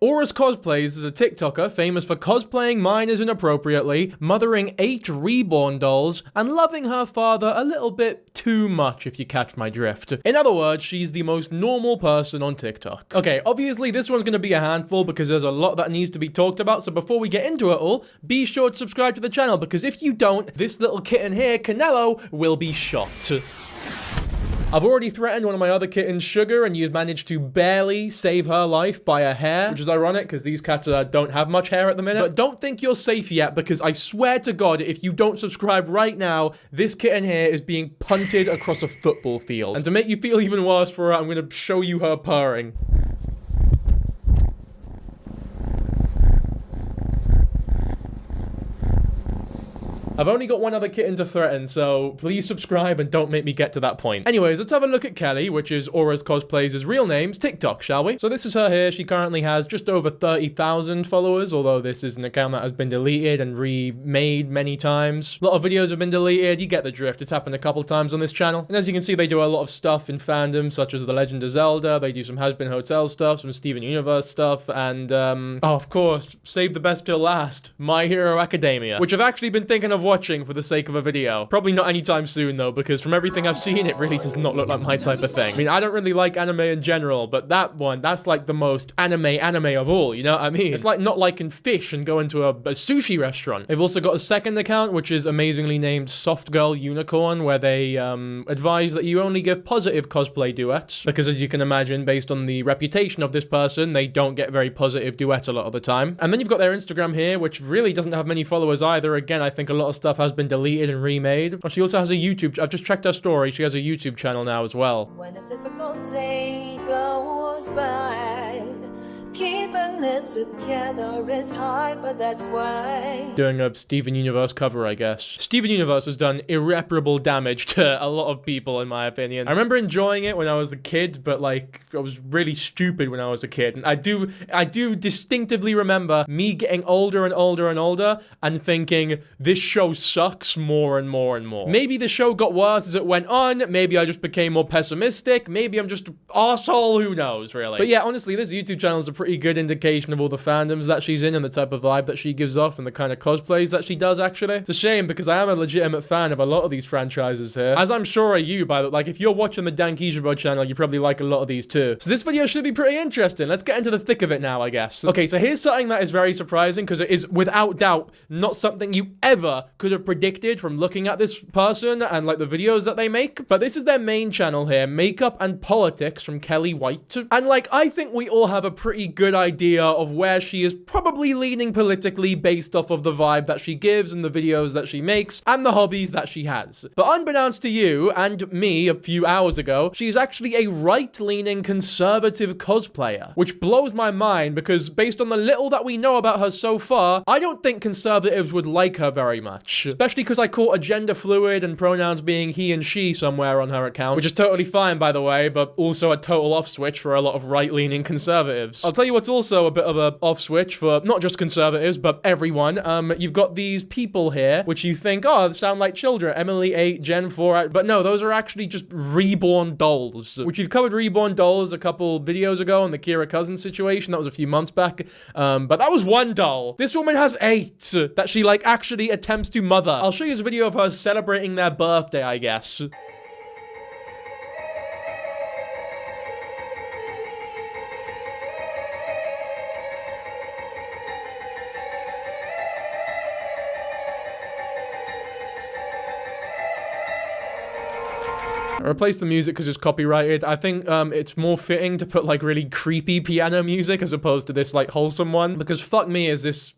Auress Cosplays is a TikToker famous for cosplaying minors inappropriately, mothering 8 reborn dolls, and loving her father a little bit too much, if you catch my drift. In other words, she's the most normal person on TikTok. Okay, obviously this one's gonna be a handful because there's a lot that needs to be talked about, so before we get into it all, be sure to subscribe to the channel, because if you don't, this little kitten here, Canelo, will be shot. I've already threatened one of my other kittens, Sugar, and you've managed to barely save her life by a hair, which is ironic because these cats don't have much hair at the minute. But don't think you're safe yet, because I swear to God, if you don't subscribe right now, this kitten here is being punted across a football field. And to make you feel even worse for her, I'm going to show you her purring. I've only got one other kitten to threaten, so please subscribe and don't make me get to that point. Anyways, let's have a look at Kelly, which is Auress Cosplays' real name's TikTok, shall we? So this is her here. She currently has just over 30,000 followers, although this is an account that has been deleted and remade many times. A lot of videos have been deleted. You get the drift. It's happened a couple times on this channel. And as you can see, they do a lot of stuff in fandom, such as The Legend of Zelda. They do some Has Been Hotel stuff, some Steven Universe stuff, and, oh, of course, save the best till last, My Hero Academia, which I've actually been thinking of watching for the sake of a video. Probably not anytime soon though, because from everything I've seen, it really does not look like my type of thing. I mean, I don't really like anime in general, but that one, that's like the most anime of all, you know what I mean? It's like not liking fish and going to a sushi restaurant. They've also got a second account, which is amazingly named Soft Girl Unicorn, where they advise that you only give positive cosplay duets, because as you can imagine, based on the reputation of this person, they don't get very positive duets a lot of the time. And then you've got their Instagram here, which really doesn't have many followers either. Again, I think a lot of stuff has been deleted and remade. Well, she also has a YouTube. I've just checked her story. She has a YouTube channel now as well. When a difficult day goes by, keeping it together is hard, but that's why. Doing a Steven Universe cover, I guess. Steven Universe has done irreparable damage to a lot of people, in my opinion. I remember enjoying it when I was a kid, but like, I was really stupid when I was a kid. And I do distinctively remember me getting older and older and older and thinking, this show sucks more and more and more. Maybe the show got worse as it went on. Maybe I just became more pessimistic. Maybe I'm just an arsehole. Who knows, really? But yeah, honestly, this YouTube channel is a pretty good indication of all the fandoms that she's in and the type of vibe that she gives off and the kind of cosplays that she does, actually. It's a shame because I am a legitimate fan of a lot of these franchises here, as I'm sure are you, by the like, if you're watching the Dan Kijabo channel, you probably like a lot of these too. So this video should be pretty interesting. Let's get into the thick of it now, I guess. Okay, so here's something that is very surprising because it is without doubt not something you ever could have predicted from looking at this person and like the videos that they make. But this is their main channel here, Makeup and Politics from Kelly White. And like, I think we all have a pretty good idea of where she is probably leaning politically based off of the vibe that she gives and the videos that she makes and the hobbies that she has. But unbeknownst to you and me a few hours ago, she's actually a right-leaning conservative cosplayer, which blows my mind because based on the little that we know about her so far, I don't think conservatives would like her very much. Especially because I caught a gender fluid and pronouns being he and she somewhere on her account, which is totally fine, by the way, but also a total off switch for a lot of right-leaning conservatives. I'll tell you what's also a bit of a off switch for not just conservatives, but everyone. You've got these people here, which you think, oh, they sound like children. Emily 8, Gen 4, but no, those are actually just reborn dolls, which you've covered reborn dolls a couple videos ago on the Kira Cousins situation. That was a few months back. But that was one doll. This woman has 8 that she like actually attempts to mother. I'll show you this video of her celebrating their birthday, I guess. I replaced the music because it's copyrighted. I think it's more fitting to put like really creepy piano music as opposed to this like wholesome one, because fuck me, is this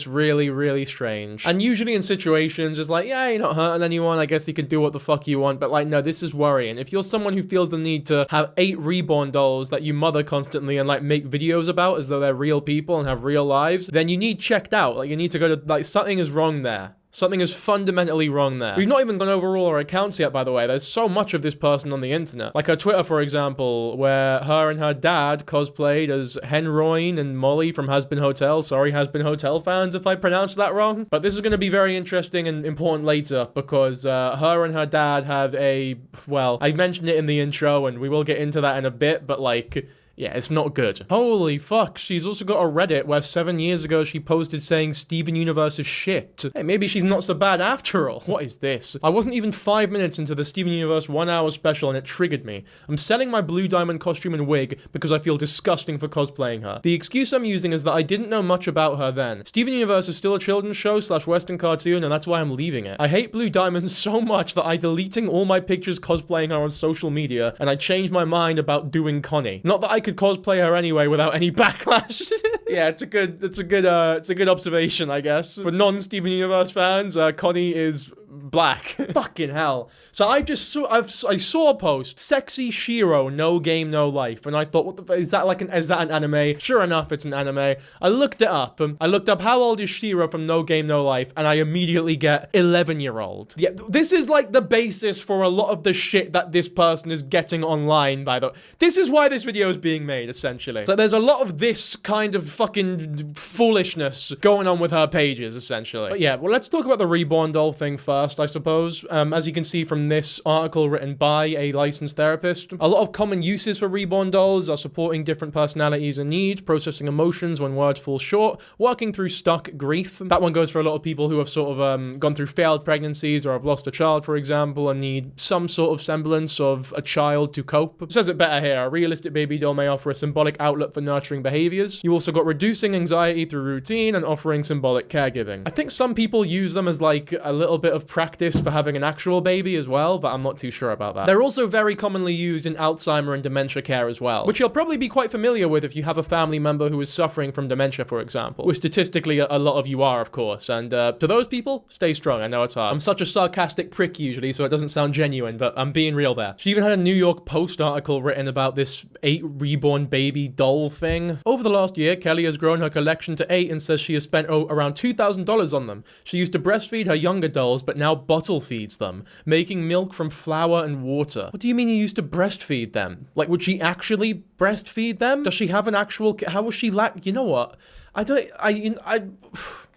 really strange. And usually in situations it's like, yeah, you're not hurting anyone, I guess you can do what the fuck you want, but like, no, this is worrying. If you're someone who feels the need to have 8 reborn dolls that you mother constantly and like make videos about as though they're real people and have real lives, then you need checked out. Like, you need to go to, like, something is wrong there. Something is fundamentally wrong there. We've not even gone over all her accounts yet, by the way. There's so much of this person on the internet. Like her Twitter, for example, where her and her dad cosplayed as Henroin and Molly from Has Been Hotel. Sorry, Has Been Hotel fans if I pronounced that wrong. But this is going to be very interesting and important later because her and her dad have a, well, I mentioned it in the intro and we will get into that in a bit, but like, Yeah, it's not good. Holy fuck, she's also got a Reddit where 7 years ago she posted saying Steven Universe is shit. Hey, maybe she's not so bad after all. What is this? I wasn't even 5 minutes into the Steven Universe 1 hour special and it triggered me. I'm selling my blue diamond costume and wig because I feel disgusting for cosplaying her. The excuse I'm using is that I didn't know much about her then. Steven Universe is still a children's show / western cartoon and that's why I'm leaving it. I hate blue diamond so much that I'm deleting all my pictures cosplaying her on social media and I changed my mind about doing Connie. Not that I could cosplay her anyway without any backlash. Yeah, it's a good observation, I guess. For non-Steven Universe fans, Connie is black. Fucking hell. So I saw a post, sexy Shiro, no game, no life, and I thought, what the is that an anime? Sure enough, it's an anime. I looked it up. I looked up how old is Shiro from No Game, No Life, and I immediately get 11-year-old. Yeah, this is like the basis for a lot of the shit that this person is getting online, by the way. This is why this video is being made, essentially. So there's a lot of this kind of fucking foolishness going on with her pages, essentially. But yeah, well, let's talk about the Reborn doll thing first, I suppose. As you can see from this article written by a licensed therapist, a lot of common uses for Reborn dolls are supporting different personalities and needs, processing emotions when words fall short, working through stuck grief. That one goes for a lot of people who have sort of gone through failed pregnancies or have lost a child, for example, and need some sort of semblance of a child to cope. It says it better here. A realistic baby doll may offer a symbolic outlet for nurturing behaviors. You also got reducing anxiety through routine and offering symbolic caregiving. I think some people use them as like a little bit of practice for having an actual baby as well, but I'm not too sure about that. They're also very commonly used in Alzheimer and dementia care as well, which you'll probably be quite familiar with if you have a family member who is suffering from dementia, for example, which statistically a lot of you are, of course, and to those people, stay strong. I know it's hard. I'm such a sarcastic prick usually, so it doesn't sound genuine, but I'm being real there. She even had a New York Post article written about this 8 reborn baby doll thing. Over the last year, Kelly has grown her collection to 8 and says she has spent around $2,000 on them. She used to breastfeed her younger dolls, but now bottle feeds them, making milk from flour and water. What do you mean you used to breastfeed them? Like, would she actually breastfeed them? Does she have an actual, how was she you know what?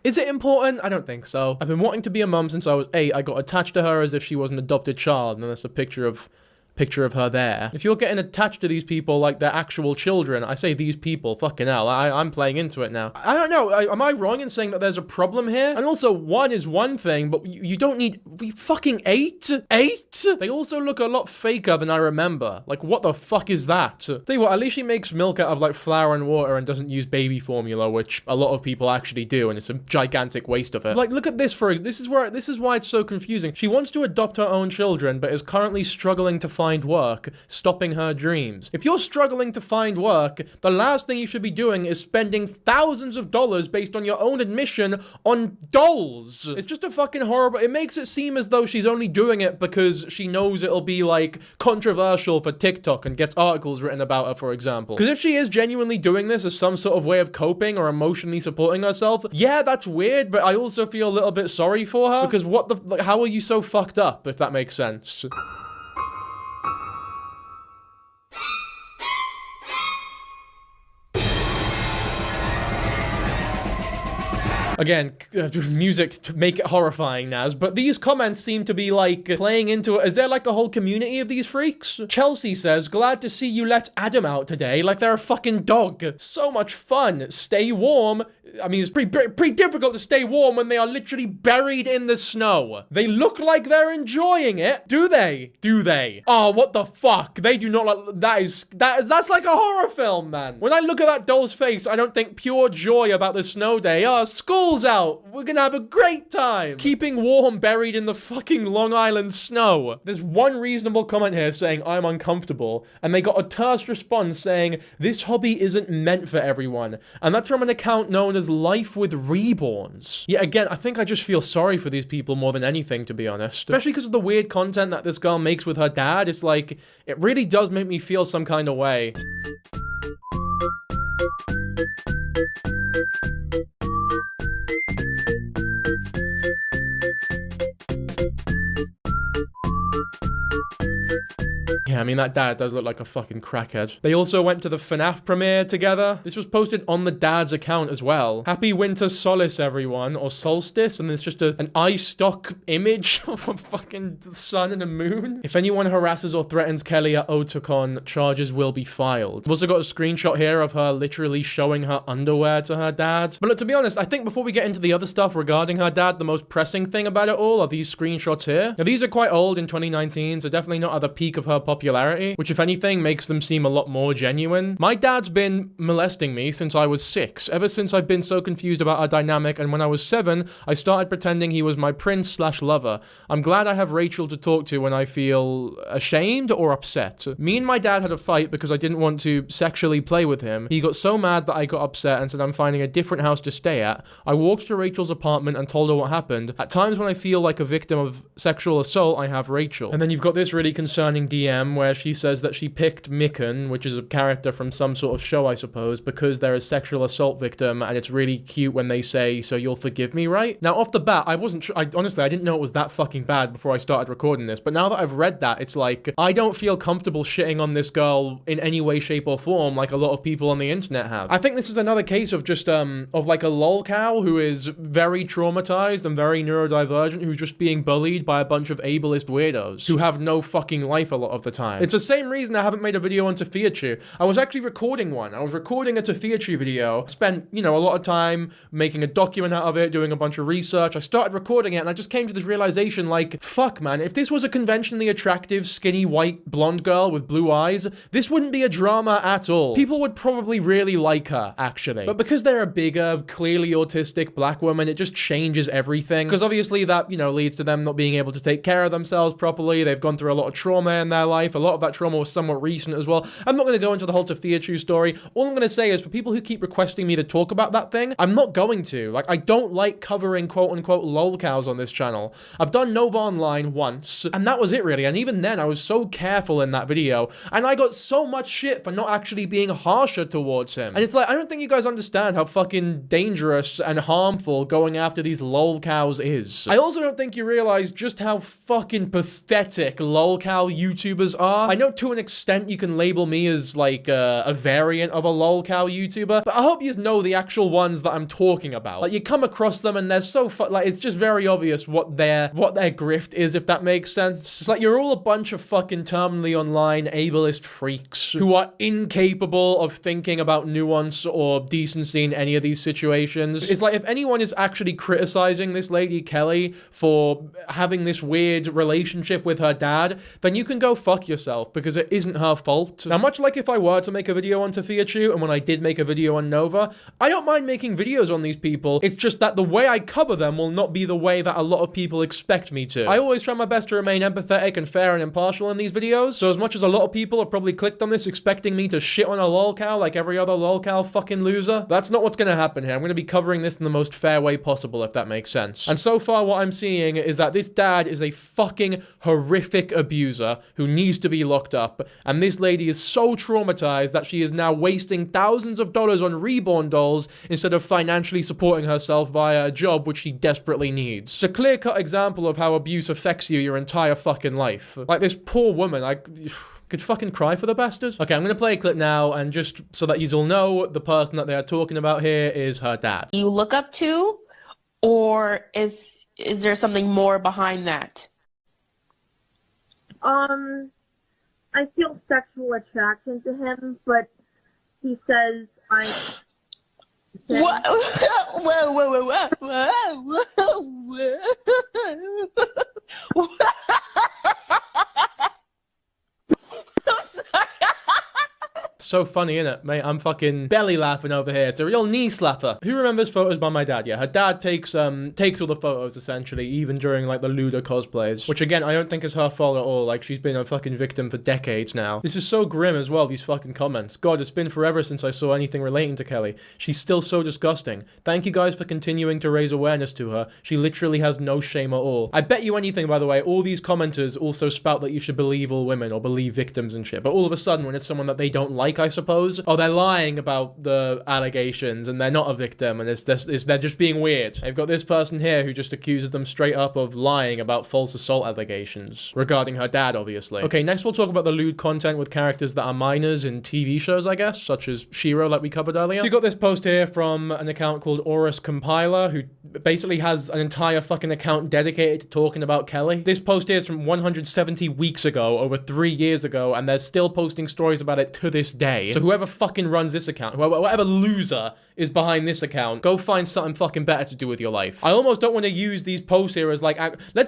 Is it important? I don't think so. I've been wanting to be a mum since I was 8. I got attached to her as if she was an adopted child, and then there's a picture of her there. If you're getting attached to these people like they're actual children, I say these people, fucking hell, I'm playing into it now. I don't know, am I wrong in saying that there's a problem here? And also, 1 is one thing, but you don't need, fucking 8? 8? They also look a lot faker than I remember. Like, what the fuck is that? Tell you what, at least she makes milk out of like flour and water and doesn't use baby formula, which a lot of people actually do, and it's a gigantic waste of it. Like, look at this this is why it's so confusing. She wants to adopt her own children, but is currently struggling to find work, stopping her dreams. If you're struggling to find work, the last thing you should be doing is spending thousands of dollars based on your own admission on dolls. It's just a fucking horrible, it makes it seem as though she's only doing it because she knows it'll be like controversial for TikTok and gets articles written about her, for example. Because if she is genuinely doing this as some sort of way of coping or emotionally supporting herself, yeah, that's weird, but I also feel a little bit sorry for her because how are you so fucked up, if that makes sense? Again, music to make it horrifying, Naz, but these comments seem to be like playing into it. Is there like a whole community of these freaks? Chelsea says, glad to see you let Adam out today like they're a fucking dog. So much fun. Stay warm. I mean, it's pretty difficult to stay warm when they are literally buried in the snow. They look like they're enjoying it. Do they? Do they? Oh, what the fuck? They do not like, that's like a horror film, man. When I look at that doll's face, I don't think pure joy about the snow day. Oh, school's out. We're gonna have a great time. Keeping warm buried in the fucking Long Island snow. There's one reasonable comment here saying, I'm uncomfortable. And they got a terse response saying, this hobby isn't meant for everyone. And that's from an account known as Life with Reborns. Yeah, again, I think I just feel sorry for these people more than anything, to be honest. Especially because of the weird content that this girl makes with her dad. It's like, it really does make me feel some kind of way. Yeah, I mean, that dad does look like a fucking crackhead. They also went to the FNAF premiere together. This was posted on the dad's account as well. Happy winter solace, everyone, or solstice, and it's just an iStock image of a fucking sun and a moon. If anyone harasses or threatens Kelly at Otakon, charges will be filed. I've also got a screenshot here of her literally showing her underwear to her dad. But look, to be honest, I think before we get into the other stuff regarding her dad, the most pressing thing about it all are these screenshots here. Now, these are quite old in 2019, so definitely not at the peak of her popularity, which if anything makes them seem a lot more genuine. My dad's been molesting me since I was 6, ever since I've been so confused about our dynamic, and when I was 7, I started pretending he was my prince/lover. I'm glad I have Rachel to talk to when I feel ashamed or upset. Me and my dad had a fight because I didn't want to sexually play with him. He got so mad that I got upset and said I'm finding a different house to stay at. I walked to Rachel's apartment and told her what happened. At times when I feel like a victim of sexual assault, I have Rachel. And then you've got this really concerning DM where she says that she picked Mikan, which is a character from some sort of show, I suppose, because they're a sexual assault victim, and it's really cute when they say, "So you'll forgive me, right?" Now, off the bat, I wasn't sure. Honestly, I didn't know it was that fucking bad before I started recording this, but now that I've read that, it's like, I don't feel comfortable shitting on this girl in any way, shape, or form like a lot of people on the internet have. I think this is another case of just, of like a lolcow who is very traumatized and very neurodivergent, who's just being bullied by a bunch of ableist weirdos who have no fucking life a lot of the time. It's the same reason I haven't made a video on Tafiachu. I was actually recording one. I was recording a Tafiachu video, spent, you know, a lot of time making a document out of it, doing a bunch of research. I started recording it and I just came to this realization, like, fuck man, if this was a conventionally attractive, skinny, white, blonde girl with blue eyes, this wouldn't be a drama at all. People would probably really like her, actually. But because they're a bigger, clearly autistic black woman, it just changes everything. Because obviously that, you know, leads to them not being able to take care of themselves properly. They've gone through a lot of trauma in their life. A lot of that trauma was somewhat recent as well. I'm not going to go into the whole Tafiachu story. All I'm going to say is for people who keep requesting me to talk about that thing, I'm not going to. Like, I don't like covering quote-unquote lolcows on this channel. I've done Nova Online once, and that was it really. And even then, I was so careful in that video, and I got so much shit for not actually being harsher towards him. And it's like, I don't think you guys understand how fucking dangerous and harmful going after these lolcows is. I also don't think you realize just how fucking pathetic lolcow YouTubers are. I know to an extent you can label me as like a variant of a lolcow YouTuber, but I hope you know the actual ones that I'm talking about. Like, you come across them and they're so like, it's just very obvious what their grift is, if that makes sense. It's like you're all a bunch of fucking terminally online ableist freaks who are incapable of thinking about nuance or decency in any of these situations. It's like, if anyone is actually criticizing this lady Kelly for having this weird relationship with her dad, then you can go fuck yourself, because it isn't her fault. Now, much like if I were to make a video on Tafiachu, and when I did make a video on Nova, I don't mind making videos on these people. It's just that the way I cover them will not be the way that a lot of people expect me to. I always try my best to remain empathetic and fair and impartial in these videos, so as much as a lot of people have probably clicked on this expecting me to shit on a lolcow like every other lolcow fucking loser, that's not what's gonna happen here. I'm gonna be covering this in the most fair way possible, if that makes sense. And so far what I'm seeing is that this dad is a fucking horrific abuser who needs to be locked up, and this lady is so traumatized that she is now wasting thousands of dollars on reborn dolls instead of financially supporting herself via a job which she desperately needs. It's a clear-cut example of how abuse affects you your entire fucking life. Like, this poor woman, I could fucking cry for the bastards. Okay, I'm gonna play a clip now, and just so that you'll know, the person that they are talking about here is her dad. You look up to, or is there something more behind that? I feel sexual attraction to him, but he says Whoa, whoa, whoa, whoa, whoa, whoa, whoa. So funny, innit? Mate, I'm fucking belly laughing over here. It's a real knee slapper. Who remembers photos by my dad? Yeah, her dad takes all the photos, essentially, even during, like, the Luda cosplays. Which, again, I don't think is her fault at all. Like, she's been a fucking victim for decades now. This is so grim as well, these fucking comments. God, it's been forever since I saw anything relating to Kelly. She's still so disgusting. Thank you guys for continuing to raise awareness to her. She literally has no shame at all. I bet you anything, by the way, all these commenters also spout that you should believe all women or believe victims and shit. But all of a sudden, when it's someone that they don't like, I suppose. Oh, they're lying about the allegations and they're not a victim and they're just being weird. I've got this person here who just accuses them straight up of lying about false assault allegations regarding her dad, obviously. Okay, next we'll talk about the lewd content with characters that are minors in TV shows, I guess, such as Shiro, like we covered earlier. So you got this post here from an account called Auress Compiler, who basically has an entire fucking account dedicated to talking about Kelly. This post here is from 170 weeks ago, over 3 years ago, and they're still posting stories about it to this day. So whoever fucking runs this account, whatever loser is behind this account, go find something fucking better to do with your life. I almost don't want to use these posts here as like,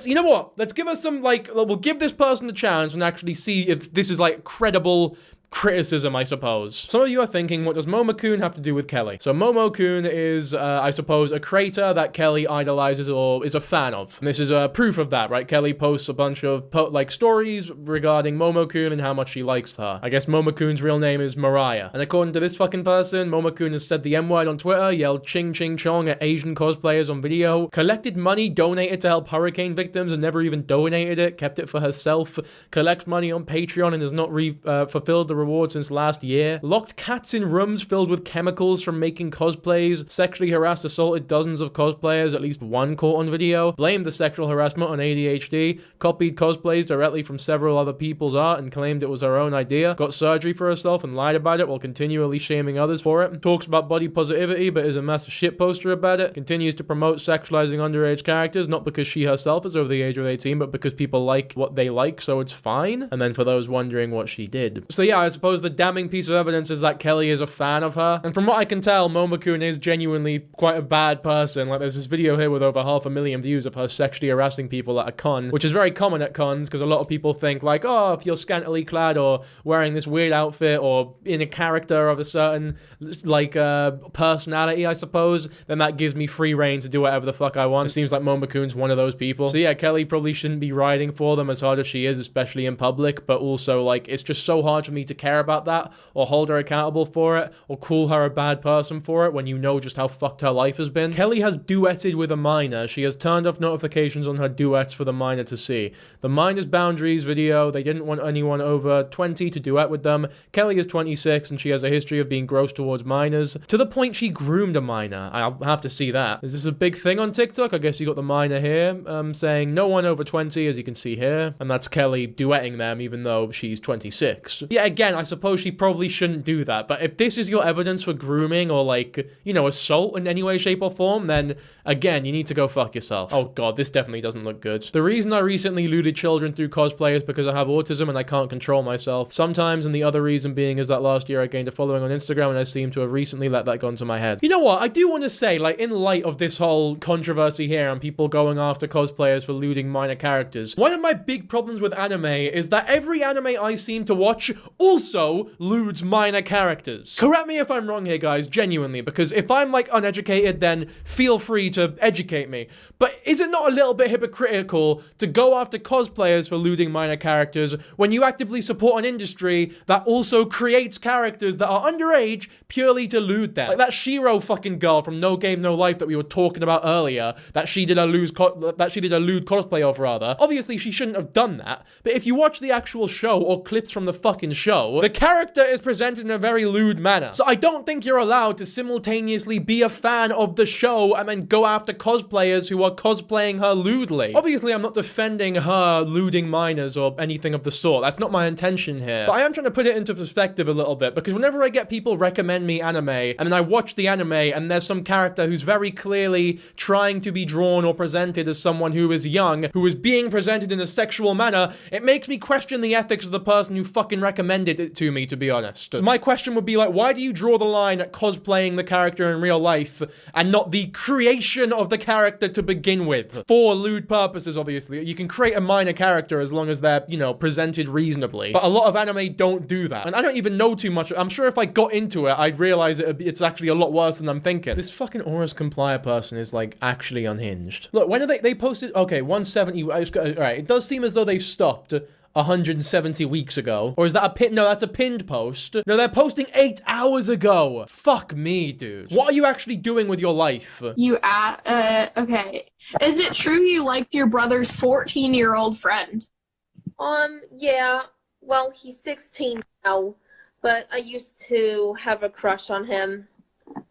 you know what? Let's give us some, like, we'll give this person a chance and actually see if this is like credible criticism, I suppose. Some of you are thinking, what does Momo-kun have to do with Kelly? So Momo-kun is, I suppose, a creator that Kelly idolizes or is a fan of. And this is proof of that, right? Kelly posts a bunch of stories regarding Momo-kun and how much she likes her. I guess Momo-kun's real name is Mariah. And according to this fucking person, Momo-kun has said the M-word on Twitter, yelled ching ching chong at Asian cosplayers on video, collected money donated to help hurricane victims and never even donated it, kept it for herself, collects money on Patreon and has not fulfilled the reward since last year, locked cats in rooms filled with chemicals from making cosplays, sexually harassed, assaulted dozens of cosplayers, at least one caught on video, blamed the sexual harassment on ADHD, copied cosplays directly from several other people's art and claimed it was her own idea, got surgery for herself and lied about it while continually shaming others for it, talks about body positivity but is a massive shitposter about it, continues to promote sexualizing underage characters, not because she herself is over the age of 18, but because people like what they like, so it's fine. And then for those wondering what she did. So yeah, I suppose the damning piece of evidence is that Kelly is a fan of her. And from what I can tell, Momo-kun is genuinely quite a bad person. Like, there's this video here with over 500,000 views of her sexually harassing people at a con, which is very common at cons because a lot of people think like, oh, if you're scantily clad or wearing this weird outfit or in a character of a certain like personality, I suppose, then that gives me free reign to do whatever the fuck I want. It seems like Momo-kun's one of those people. So yeah, Kelly probably shouldn't be riding for them as hard as she is, especially in public, but also like it's just so hard for me to care about that or hold her accountable for it or call her a bad person for it when you know just how fucked her life has been. Kelly has duetted with a minor. She has turned off notifications on her duets for the minor to see. The minor's boundaries video, they didn't want anyone over 20 to duet with them. Kelly is 26 and she has a history of being gross towards minors, to the point she groomed a minor. I'll have to see that. Is this a big thing on TikTok? I guess you got the minor here saying no one over 20, as you can see here, and that's Kelly duetting them even though she's 26. Yeah, again, I suppose she probably shouldn't do that, but if this is your evidence for grooming or like, you know, assault in any way, shape or form, then again, you need to go fuck yourself. Oh god, this definitely doesn't look good. The reason I recently lewded children through cosplay is because I have autism and I can't control myself sometimes, and the other reason being is that last year I gained a following on Instagram and I seem to have recently let that go into my head. You know what, I do want to say, like, in light of this whole controversy here and people going after cosplayers for lewding minor characters, one of my big problems with anime is that every anime I seem to watch also lewds minor characters. Correct me if I'm wrong here, guys, genuinely, because if I'm like uneducated, then feel free to educate me. But is it not a little bit hypocritical to go after cosplayers for lewding minor characters when you actively support an industry that also creates characters that are underage purely to lewd them? Like that Shiro fucking girl from No Game No Life that we were talking about earlier, that she did a lewd cosplay of, rather. Obviously, she shouldn't have done that, but if you watch the actual show or clips from the fucking show, the character is presented in a very lewd manner. So I don't think you're allowed to simultaneously be a fan of the show and then go after cosplayers who are cosplaying her lewdly. Obviously, I'm not defending her lewding minors or anything of the sort. That's not my intention here. But I am trying to put it into perspective a little bit, because whenever I get people recommend me anime, and then I watch the anime and there's some character who's very clearly trying to be drawn or presented as someone who is young, who is being presented in a sexual manner, it makes me question the ethics of the person who fucking recommended it to me, to be honest. So my question would be like, why do you draw the line at cosplaying the character in real life and not the creation of the character to begin with? For lewd purposes, obviously. You can create a minor character as long as they're, you know, presented reasonably. But a lot of anime don't do that. And I don't even know too much. I'm sure if I got into it, I'd realize it's actually a lot worse than I'm thinking. This fucking Auress Complier person is like actually unhinged. Look, when are they posted? Okay, 170. All right, it does seem as though they've stopped 170 weeks ago. Or is that a pin? No, that's a pinned post. No, they're posting 8 hours ago. Fuck me, dude. What are you actually doing with your life? Okay. Is it true you liked your brother's 14-year-old friend? Yeah. Well, he's 16 now. but I used to have a crush on him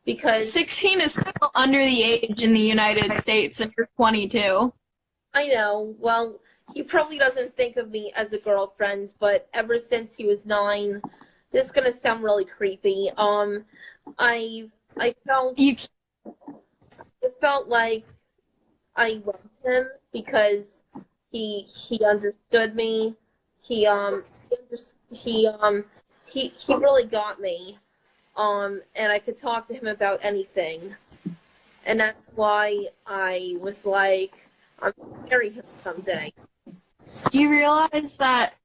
because 16 is still under the age in the United States, and you're 22. I know, well, he probably doesn't think of me as a girlfriend, but ever since he was 9, this is gonna sound really creepy. I felt it felt like I loved him because he understood me. He really got me. And I could talk to him about anything. And that's why I was like, I'm gonna marry him someday. Do you realize that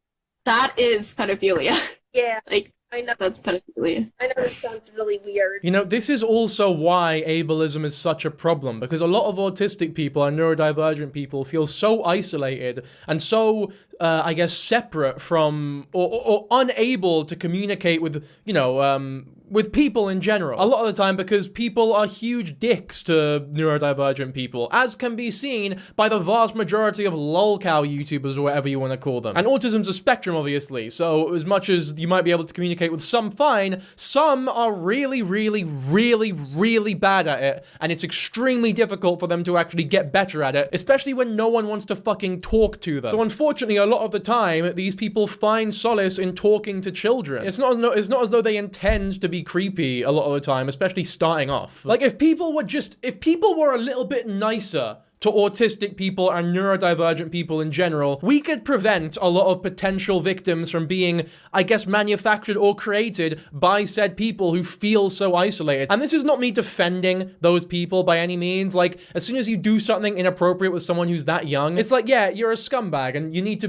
that is pedophilia? Yeah, Like, I know. that's pedophilia. I know this sounds really weird. You know, this is also why ableism is such a problem, because a lot of autistic people and neurodivergent people feel so isolated and so, I guess, separate from, or unable to communicate with, you know, with people in general. A lot of the time because people are huge dicks to neurodivergent people, as can be seen by the vast majority of lolcow YouTubers or whatever you want to call them. And autism's a spectrum, obviously, so as much as you might be able to communicate with some fine, some are really, really, really, really bad at it, and it's extremely difficult for them to actually get better at it, especially when no one wants to fucking talk to them. So unfortunately, a lot of the time, these people find solace in talking to children. It's not as though they intend to be creepy a lot of the time, especially starting off. Like, if people were a little bit nicer to autistic people and neurodivergent people in general, we could prevent a lot of potential victims from being, I guess, manufactured or created by said people who feel so isolated. And this is not me defending those people by any means. Like, as soon as you do something inappropriate with someone who's that young, it's like, yeah, you're a scumbag and you need to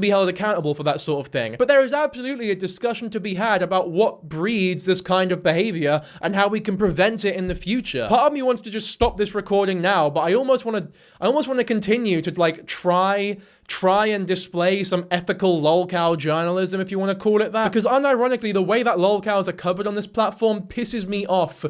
be held accountable for that sort of thing. But there is absolutely a discussion to be had about what breeds this kind of behavior and how we can prevent it in the future. Part of me wants to just stop this recording now, but I almost want to continue to, like, try and display some ethical lolcow journalism, if you want to call it that. Because unironically, the way that lolcows are covered on this platform pisses me off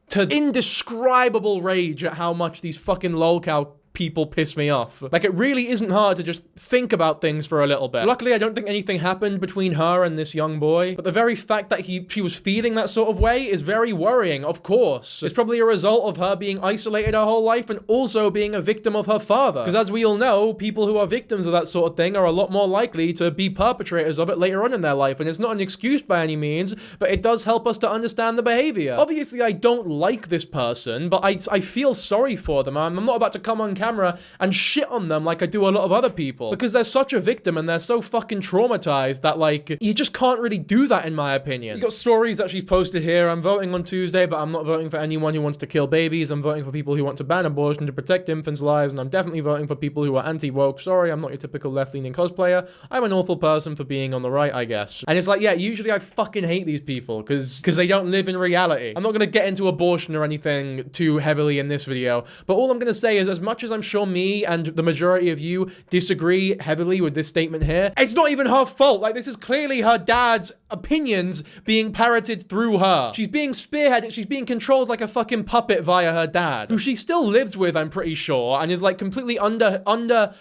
to indescribable rage at how much these fucking lolcow people piss me off. Like, it really isn't hard to just think about things for a little bit. Luckily, I don't think anything happened between her and this young boy, but the very fact that she was feeling that sort of way is very worrying, of course. It's probably a result of her being isolated her whole life and also being a victim of her father. Because as we all know, people who are victims of that sort of thing are a lot more likely to be perpetrators of it later on in their life, and it's not an excuse by any means, but it does help us to understand the behavior. Obviously, I don't like this person, but I feel sorry for them. I'm not about to come on camera and shit on them like I do a lot of other people, because they're such a victim and they're so fucking traumatized that, like, you just can't really do that, in my opinion. You got stories that she's posted here. I'm voting on Tuesday, but I'm not voting for anyone who wants to kill babies. I'm voting for people who want to ban abortion to protect infants' lives, and I'm definitely voting for people who are anti-woke. Sorry, I'm not your typical left-leaning cosplayer. I'm an awful person for being on the right, I guess. And it's like, yeah, usually I fucking hate these people because they don't live in reality. I'm not gonna get into abortion or anything too heavily in this video, but all I'm gonna say is, as much as I'm sure me and the majority of you disagree heavily with this statement here, it's not even her fault. Like, this is clearly her dad's opinions being parroted through her. She's being spearheaded, she's being controlled like a fucking puppet via her dad, who she still lives with, I'm pretty sure, and is, like, completely under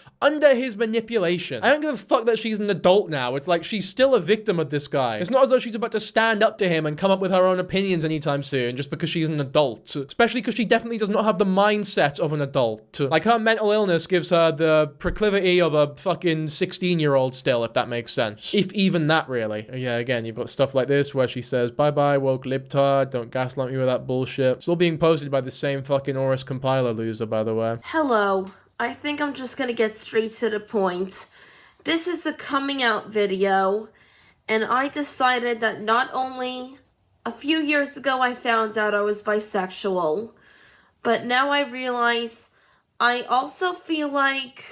his manipulation. I don't give a fuck that she's an adult now. It's like, she's still a victim of this guy. It's not as though she's about to stand up to him and come up with her own opinions anytime soon just because she's an adult. Especially because she definitely does not have the mindset of an adult. Like, her mental illness gives her the proclivity of a fucking 16-year-old still, if that makes sense. If even that, really. Yeah, again, you've got stuff like this where she says, bye-bye, woke libtard, don't gaslight me with that bullshit. Still being posted by the same fucking Auress compiler loser, by the way. Hello. I think I'm just gonna get straight to the point. This is a coming out video, and I decided that not only a few years ago I found out I was bisexual, but now I realize I also feel like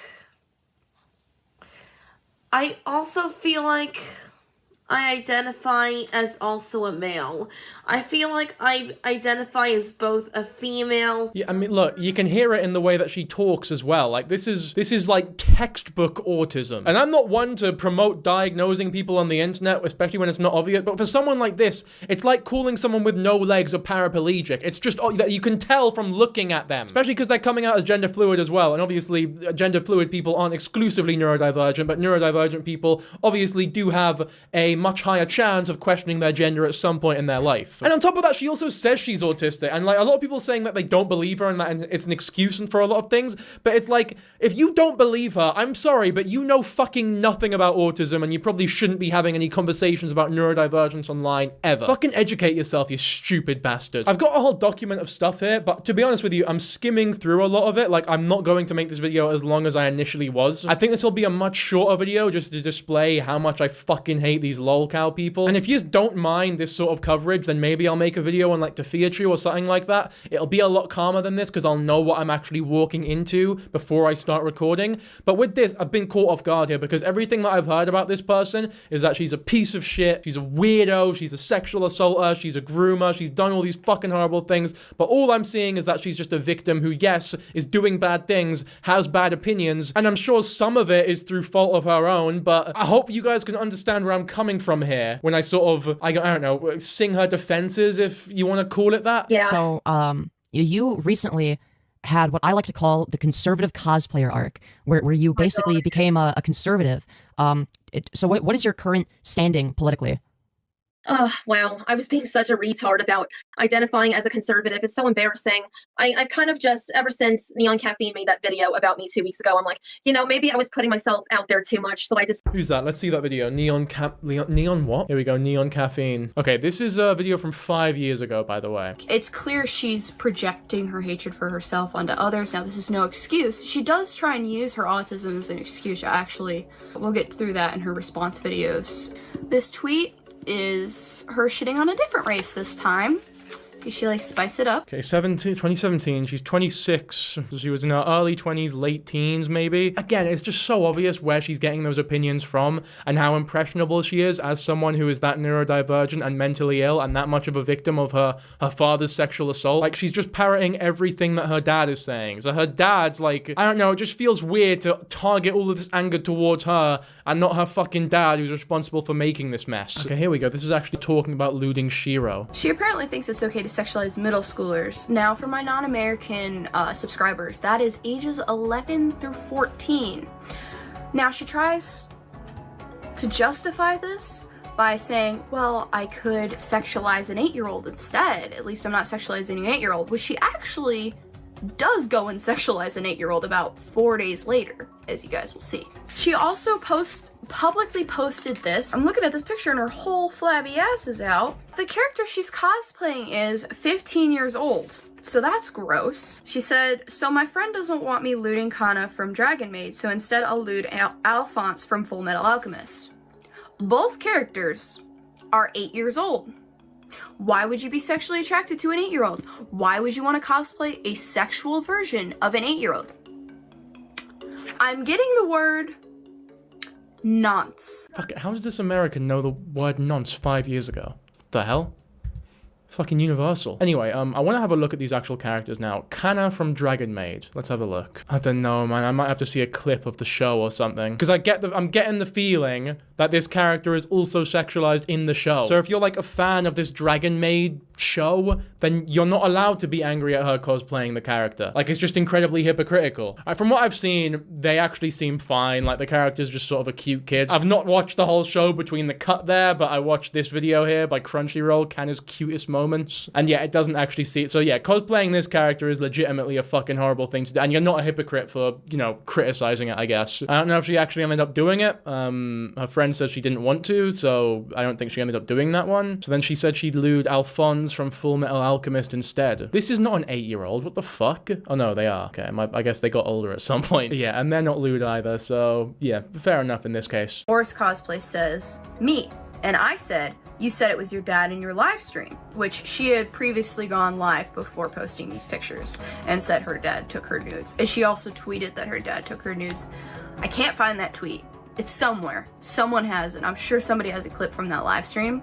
I identify as also a male. I feel like I identify as both a female. Yeah, I mean, look, you can hear it in the way that she talks as well. Like, this is like textbook autism. And I'm not one to promote diagnosing people on the internet, especially when it's not obvious, but for someone like this, it's like calling someone with no legs a paraplegic. It's just that you can tell from looking at them, especially because they're coming out as gender fluid as well. And obviously, gender fluid people aren't exclusively neurodivergent, but neurodivergent people obviously do have a much higher chance of questioning their gender at some point in their life. And on top of that, she also says she's autistic, and like a lot of people saying that they don't believe her and that it's an excuse for a lot of things, but it's like, if you don't believe her, I'm sorry, but you know fucking nothing about autism, and you probably shouldn't be having any conversations about neurodivergence online ever. Fucking educate yourself, you stupid bastard. I've got a whole document of stuff here, but to be honest with you, I'm skimming through a lot of it. Like, I'm not going to make this video as long as I initially was. I think this will be a much shorter video just to display how much I fucking hate these lolcow people. And if you don't mind this sort of coverage, then maybe I'll make a video on like Defiatry or something like that. It'll be a lot calmer than this because I'll know what I'm actually walking into before I start recording. But with this, I've been caught off guard here because everything that I've heard about this person is that she's a piece of shit, she's a weirdo, she's a sexual assaulter, she's a groomer, she's done all these fucking horrible things, but all I'm seeing is that she's just a victim who, yes, is doing bad things, has bad opinions, and I'm sure some of it is through fault of her own, but I hope you guys can understand where I'm coming from here when I sort of, I don't know, sing her defenses, if you want to call it that. Yeah. So, you recently had what I like to call the conservative cosplayer arc, where you basically became a conservative. So what is your current standing politically? Wow, I was being such a retard about identifying as a conservative. It's so embarrassing. I've kind of just, ever since Neon Caffeine made that video about me 2 weeks ago, I'm like, you know, maybe I was putting myself out there too much, so I just... Who's that? Let's see that video. Neon what? Here we go, Neon Caffeine. Okay, this is a video from 5 years ago, by the way. It's clear she's projecting her hatred for herself onto others. Now, this is no excuse. She does try and use her autism as an excuse, actually. We'll get through that in her response videos. This tweet is her shitting on a different race this time. She like spice it up. Okay, 2017, she's 26. She was in her early 20s, late teens, maybe. Again, it's just so obvious where she's getting those opinions from and how impressionable she is as someone who is that neurodivergent and mentally ill and that much of a victim of her father's sexual assault. Like, she's just parroting everything that her dad is saying. So her dad's like, I don't know, it just feels weird to target all of this anger towards her and not her fucking dad who's responsible for making this mess. Okay, here we go. This is actually talking about looting Shiro. She apparently thinks it's okay to sexualize middle schoolers. Now, for my non-American subscribers, that is ages 11 through 14. Now, she tries to justify this by saying, well, I could sexualize an 8-year-old instead. At least I'm not sexualizing an 8-year-old, which she actually does go and sexualize an 8-year-old about 4 days later, as you guys will see. She also publicly posted this. I'm looking at this picture and her whole flabby ass is out. The character she's cosplaying is 15 years old, so that's gross. She said, so my friend doesn't want me looting Kana from Dragon Maid, so instead I'll loot Alphonse from Full Metal Alchemist. Both characters are 8 years old. Why would you be sexually attracted to an 8-year-old? Why would you want to cosplay a sexual version of an 8-year-old? I'm getting the word nonce. Fuck it, how does this American know the word nonce 5 years ago? What the hell? Fucking universal. Anyway, I want to have a look at these actual characters now. Kana from Dragon Maid. Let's have a look. I don't know, man. I might have to see a clip of the show or something. Because I'm getting the feeling that this character is also sexualized in the show. So if you're like a fan of this Dragon Maid show, then you're not allowed to be angry at her cosplaying the character. Like, it's just incredibly hypocritical. From what I've seen, they actually seem fine. Like, the character's just sort of a cute kid. I've not watched the whole show between the cut there, but I watched this video here by Crunchyroll, Kana's cutest moments. And yeah, it doesn't actually see it. So yeah, cosplaying this character is legitimately a fucking horrible thing to do. And you're not a hypocrite for, you know, criticizing it, I guess. I don't know if she actually ended up doing it. Her friend says she didn't want to, so I don't think she ended up doing that one. So then she said she'd lewd Alphonse from Full Metal Alchemist instead. This is not an 8-year-old. What the fuck? Oh no, they are. Okay, I guess they got older at some point. Yeah, and they're not lewd either, so yeah, fair enough in this case. Auress Cosplay says, me. And I said, you said it was your dad in your live stream, which she had previously gone live before posting these pictures and said her dad took her nudes. And she also tweeted that her dad took her nudes. I can't find that tweet. It's somewhere. Someone has it. I'm sure somebody has a clip from that live stream.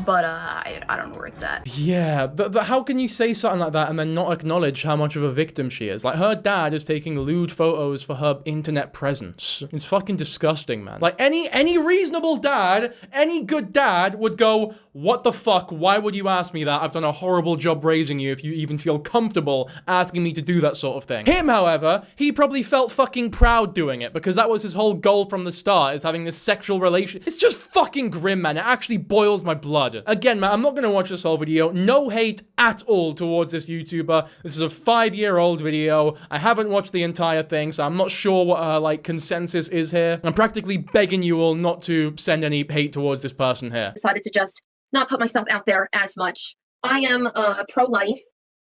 but I don't know where it's at. Yeah, how can you say something like that and then not acknowledge how much of a victim she is? Like, her dad is taking lewd photos for her internet presence. It's fucking disgusting, man. Like, any reasonable dad, any good dad would go, what the fuck? Why would you ask me that? I've done a horrible job raising you if you even feel comfortable asking me to do that sort of thing. Him, however, he probably felt fucking proud doing it because that was his whole goal from the start, is having this sexual relation. It's just fucking grim, man. It actually boils my blood. Again, man, I'm not gonna watch this whole video. No hate at all towards this YouTuber. This is a 5-year-old video. I haven't watched the entire thing, so I'm not sure what her, like, consensus is here. I'm practically begging you all not to send any hate towards this person here. Decided to just not put myself out there as much. I am pro-life.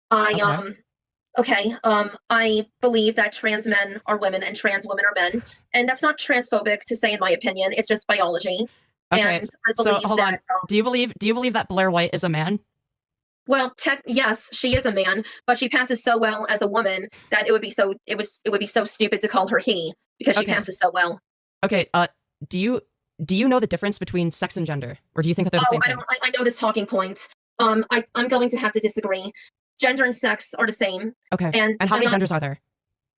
I believe that trans men are women and trans women are men, and that's not transphobic to say in my opinion. It's just biology. Okay, And I believe so hold on. that, Do you believe that Blair White is a man? well, yes, she is a man, but she passes so well as a woman that it would be so stupid to call her he because she Okay. passes so well. Okay, do you know the difference between sex and gender, or do you think that they're the same thing? I know this talking point. I'm going to have to disagree. Gender and sex are the same. Okay, And how I'm many not- genders are there?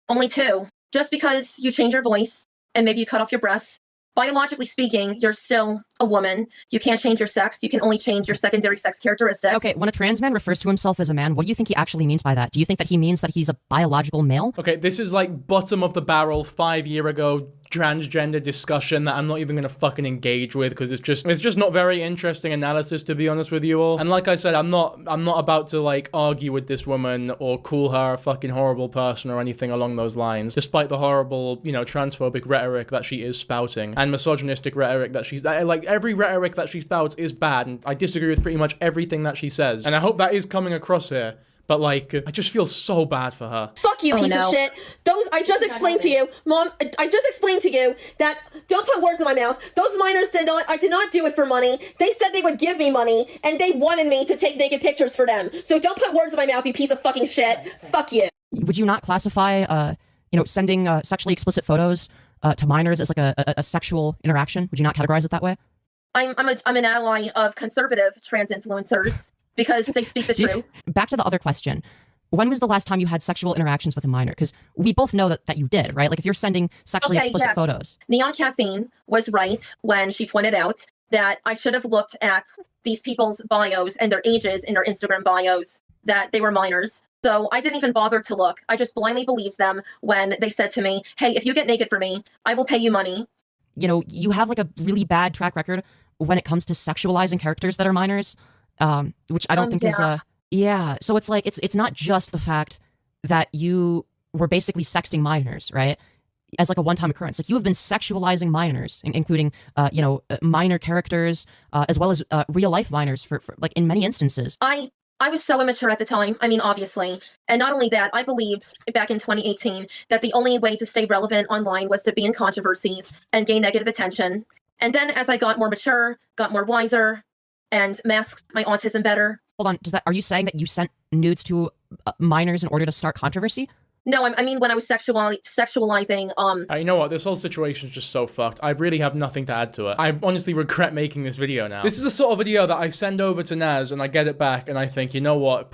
Only 2. Just because you change your voice and maybe you cut off your breasts, biologically speaking, you're still a woman. You can't change your sex. You can only change your secondary sex characteristics. Okay, when a trans man refers to himself as a man, what do you think he actually means by that? Do you think that he means that he's a biological male? Okay, this is like bottom of the barrel 5-year ago transgender discussion that I'm not even gonna fucking engage with because it's just not very interesting analysis, to be honest with you all. And like I said, I'm not about to like argue with this woman or call her a fucking horrible person or anything along those lines, despite the horrible, you know, transphobic rhetoric that she is spouting and misogynistic rhetoric that she's like, every rhetoric that she spouts is bad, and I disagree with pretty much everything that she says. And I hope that is coming across here. But like, I just feel so bad for her. Fuck you, piece of shit. I just explained to you, Mom, I just explained to you that don't put words in my mouth. Those minors I did not do it for money. They said they would give me money, and they wanted me to take naked pictures for them. So don't put words in my mouth, you piece of fucking shit. Fuck you. Would you not classify, sending sexually explicit photos to minors as like a sexual interaction? Would you not categorize it that way? I'm an ally of conservative trans influencers because they speak the truth. Back to the other question. When was the last time you had sexual interactions with a minor? Because we both know that you did, right? Like if you're sending sexually explicit photos. Neon Caffeine was right when she pointed out that I should have looked at these people's bios and their ages in their Instagram bios, that they were minors. So I didn't even bother to look. I just blindly believed them when they said to me, hey, if you get naked for me, I will pay you money. You know, you have like a really bad track record when it comes to sexualizing characters that are minors, which I don't think is so it's like it's not just the fact that you were basically sexting minors, right? As like a one-time occurrence. Like you have been sexualizing minors, including minor characters, as well as real life minors for like in many instances. I was so immature at the time. I mean, obviously. And not only that, I believed back in 2018 that the only way to stay relevant online was to be in controversies and gain negative attention. And then as I got more mature, got more wiser, and masked my autism better. Hold on, are you saying that you sent nudes to minors in order to start controversy? No, I mean when I was sexualizing, You know what? This whole situation is just so fucked. I really have nothing to add to it. I honestly regret making this video now. This is the sort of video that I send over to Naz and I get it back and I think, you know what?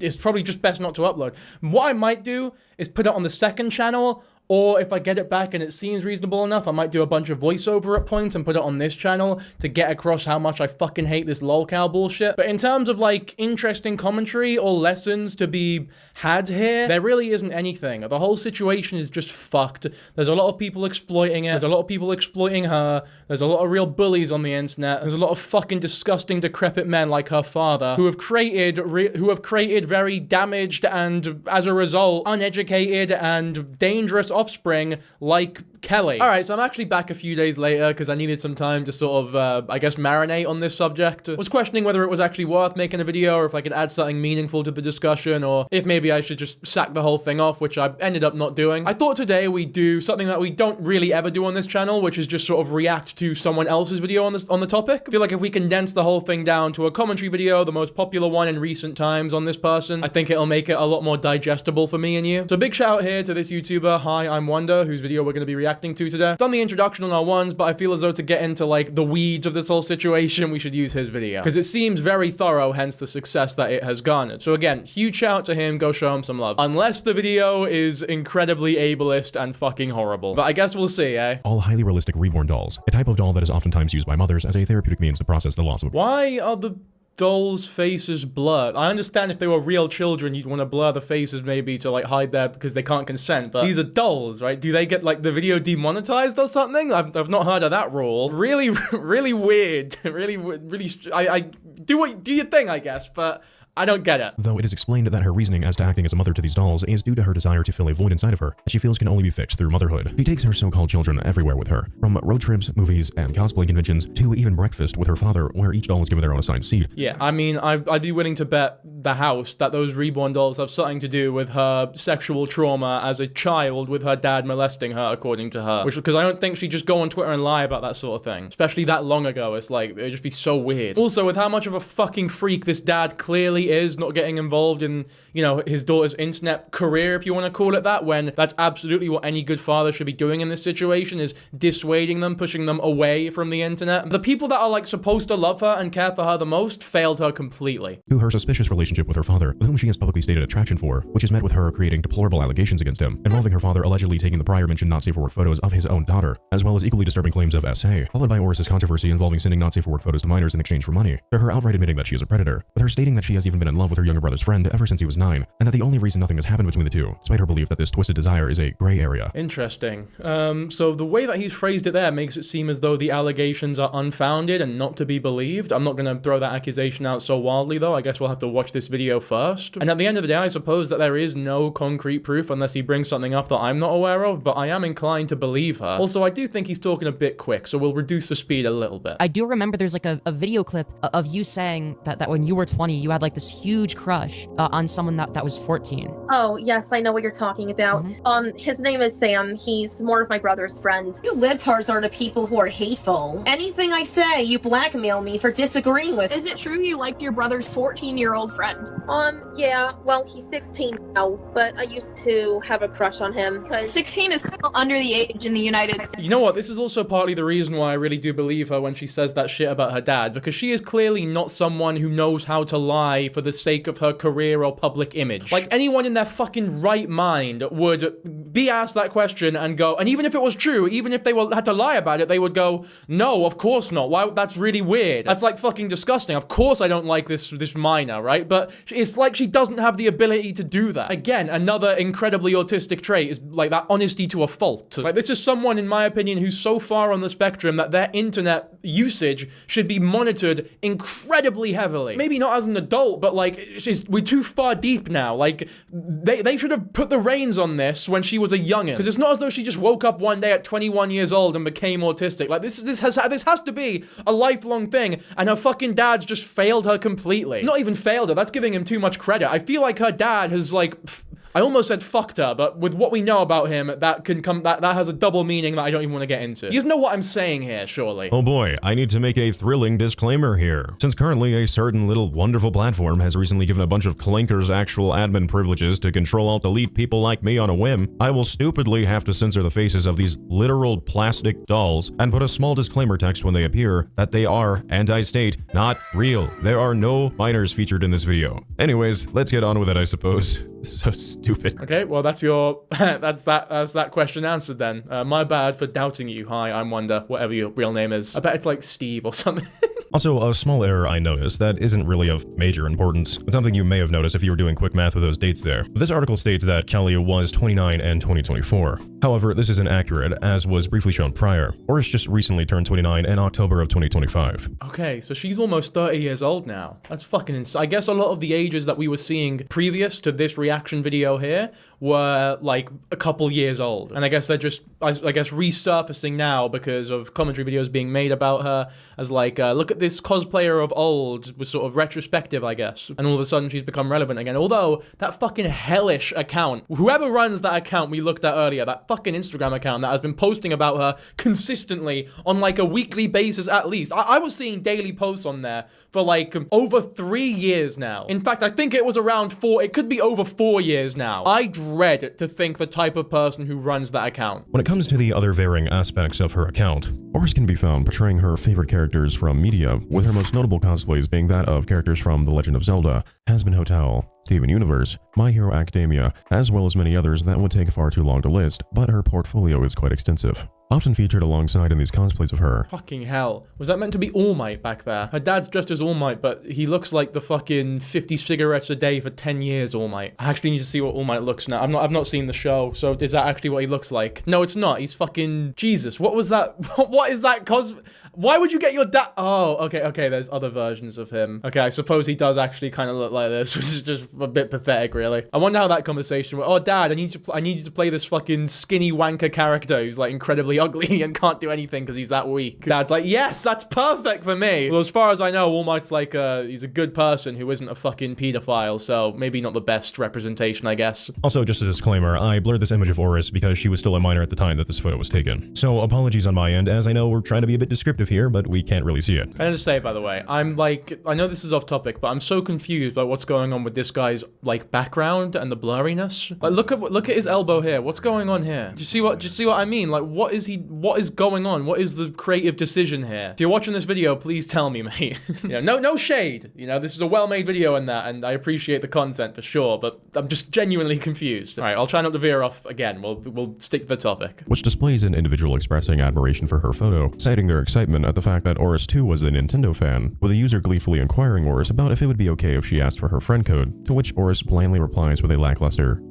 It's probably just best not to upload. What I might do is put it on the second channel, or if I get it back and it seems reasonable enough, I might do a bunch of voiceover at points and put it on this channel to get across how much I fucking hate this lolcow bullshit. But in terms of like interesting commentary or lessons to be had here, there really isn't anything. The whole situation is just fucked. There's a lot of people exploiting it. There's a lot of people exploiting her. There's a lot of real bullies on the internet. There's a lot of fucking disgusting, decrepit men like her father who have created very damaged and, as a result, uneducated and dangerous offspring like Kelly. Alright, so I'm actually back a few days later because I needed some time to sort of, I guess, marinate on this subject. I was questioning whether it was actually worth making a video or if I could add something meaningful to the discussion or if maybe I should just sack the whole thing off, which I ended up not doing. I thought today we'd do something that we don't really ever do on this channel, which is just sort of react to someone else's video on the topic. I feel like if we condense the whole thing down to a commentary video, the most popular one in recent times on this person, I think it'll make it a lot more digestible for me and you. So big shout out here to this YouTuber, Hi, I'm Wonder, whose video we're going to be reacting reacting to today. Done the introduction on our ones, but I feel as though to get into like the weeds of this whole situation, we should use his video. Because it seems very thorough, hence the success that it has garnered. So again, huge shout out to him, go show him some love. Unless the video is incredibly ableist and fucking horrible. But I guess we'll see, eh? All highly realistic reborn dolls, a type of doll that is oftentimes used by mothers as a therapeutic means to process the loss of a Why are the dolls' faces blurred? I understand if they were real children, you'd want to blur the faces maybe to like hide that because they can't consent, but these are dolls, right? Do they get like the video demonetized or something? I've not heard of that rule. Really, really weird. really, I do your thing, I guess, but I don't get it. Though it is explained that her reasoning as to acting as a mother to these dolls is due to her desire to fill a void inside of her that she feels can only be fixed through motherhood. She takes her so-called children everywhere with her, from road trips, movies, and cosplay conventions, to even breakfast with her father, where each doll is given their own assigned seat. Yeah, I mean, I'd be willing to bet the house that those reborn dolls have something to do with her sexual trauma as a child with her dad molesting her, according to her. Which, because I don't think she'd just go on Twitter and lie about that sort of thing. Especially that long ago, it's like, it'd just be so weird. Also, with how much of a fucking freak this dad clearly is, not getting involved in, you know, his daughter's internet career, if you want to call it that, when that's absolutely what any good father should be doing in this situation, is dissuading them, pushing them away from the internet. The people that are like supposed to love her and care for her the most failed her completely. To her suspicious relationship with her father, with whom she has publicly stated attraction for, which is met with her creating deplorable allegations against him, involving her father allegedly taking the prior mentioned not safe for work photos of his own daughter, as well as equally disturbing claims of SA, followed by Auress' controversy involving sending not safe for work photos to minors in exchange for money, to her outright admitting that she is a predator, with her stating that she has even been in love with her younger brother's friend ever since he was 9, and that the only reason nothing has happened between the two, despite her belief that this twisted desire is a gray area. Interesting. So the way that he's phrased it there makes it seem as though the allegations are unfounded and not to be believed. I'm not going to throw that accusation out so wildly, though. I guess we'll have to watch this video first. And at the end of the day, I suppose that there is no concrete proof unless he brings something up that I'm not aware of, but I am inclined to believe her. Also, I do think he's talking a bit quick, so we'll reduce the speed a little bit. I do remember there's like a video clip of you saying that when you were 20, you had like this huge crush on someone that was 14. Oh, yes, I know what you're talking about. His name is Sam. He's more of my brother's friend. You libtards are the people who are hateful. Anything I say, you blackmail me for disagreeing with. Is it true you liked your brother's 14-year-old friend? Yeah, well, he's 16 now, but I used to have a crush on him, 'cause 16 is still under the age in the United States. You know what? This is also partly the reason why I really do believe her when she says that shit about her dad, because she is clearly not someone who knows how to lie for the sake of her career or public image. Like, anyone in their fucking right mind would be asked that question and go, and even if it was true, even if they had to lie about it, they would go, no, of course not. Why? That's really weird. That's like fucking disgusting. Of course I don't like this minor, right? But it's like she doesn't have the ability to do that. Again, another incredibly autistic trait is like that honesty to a fault. Like, this is someone, in my opinion, who's so far on the spectrum that their internet usage should be monitored incredibly heavily. Maybe not as an adult, but like, we're too far deep now. Like, they should have put the reins on this when she was a youngin'. Because it's not as though she just woke up one day at 21 years old and became autistic. Like, this has to be a lifelong thing, and her fucking dad's just failed her completely. Not even failed her, that's giving him too much credit. I feel like her dad has like, I almost said fucked her, but with what we know about him, that has a double meaning that I don't even want to get into. You just know what I'm saying here, surely. Oh boy, I need to make a thrilling disclaimer here. Since currently a certain little wonderful platform has recently given a bunch of clankers actual admin privileges to control-alt-delete people like me on a whim, I will stupidly have to censor the faces of these literal plastic dolls and put a small disclaimer text when they appear that they are, and I state, not real. There are no minors featured in this video. Anyways, let's get on with it, I suppose. So stupid. Okay, well that's your that's that question answered then. My bad for doubting you. Hi, I'm Wonder, whatever your real name is. I bet it's like Steve or something. Also, a small error I noticed that isn't really of major importance, but something you may have noticed if you were doing quick math with those dates there. This article states that Kelly was 29 in 2024. However, this isn't accurate, as was briefly shown prior. Auress just recently turned 29 in October of 2025. Okay, so she's almost 30 years old now. That's fucking insane. I guess a lot of the ages that we were seeing previous to this reaction video here were like a couple years old. And I guess they're just, I guess, resurfacing now because of commentary videos being made about her as like, look at this cosplayer of old was sort of retrospective, I guess. And all of a sudden she's become relevant again. Although, that fucking hellish account, whoever runs that account we looked at earlier, that fucking Instagram account that has been posting about her consistently on like a weekly basis at least. I was seeing daily posts on there for like over 3 years now. In fact, I think it was around 4, it could be over 4 years now. I dread to think the type of person who runs that account. When it comes to the other varying aspects of her account, Auress can be found portraying her favorite characters from media, with her most notable cosplays being that of characters from The Legend of Zelda, Has Been Hotel, Steven Universe, My Hero Academia, as well as many others that would take far too long to list, but her portfolio is quite extensive. Often featured alongside in these cosplays of her. Fucking hell. Was that meant to be All Might back there? Her dad's dressed as All Might, but he looks like the fucking 50 cigarettes a day for 10 years All Might. I actually need to see what All Might looks now. I've not seen the show, so is that actually what he looks like? No, it's not. He's fucking... Jesus, what was that? What is that Why would you get your dad? Oh, okay, there's other versions of him. Okay, I suppose he does actually kind of look like this, which is just a bit pathetic, really. I wonder how that conversation went. Oh, Dad, I need you to play this fucking skinny wanker character who's like incredibly ugly and can't do anything because he's that weak. Dad's like, yes, that's perfect for me. Well, as far as I know, All Might's like, he's a good person who isn't a fucking pedophile, so maybe not the best representation, I guess. Also, just a disclaimer, I blurred this image of Auress because she was still a minor at the time that this photo was taken. So apologies on my end, as I know we're trying to be a bit descriptive here, but we can't really see it. Can I just say, by the way, I'm like, I know this is off topic, but I'm so confused by what's going on with this guy's like background and the blurriness. Like, look at his elbow here. What's going on here? Do you see what I mean? Like, what is going on? What is the creative decision here? If you're watching this video, please tell me, mate. You know, no shade. You know, this is a well-made video and that, and I appreciate the content for sure, but I'm just genuinely confused. All right, I'll try not to veer off again. We'll stick to the topic. Which displays an individual expressing admiration for her photo, citing their excitement at the fact that Auress too was a Nintendo fan, with a user gleefully inquiring Auress about if it would be okay if she asked for her friend code, to which Auress blandly replies with a lackluster,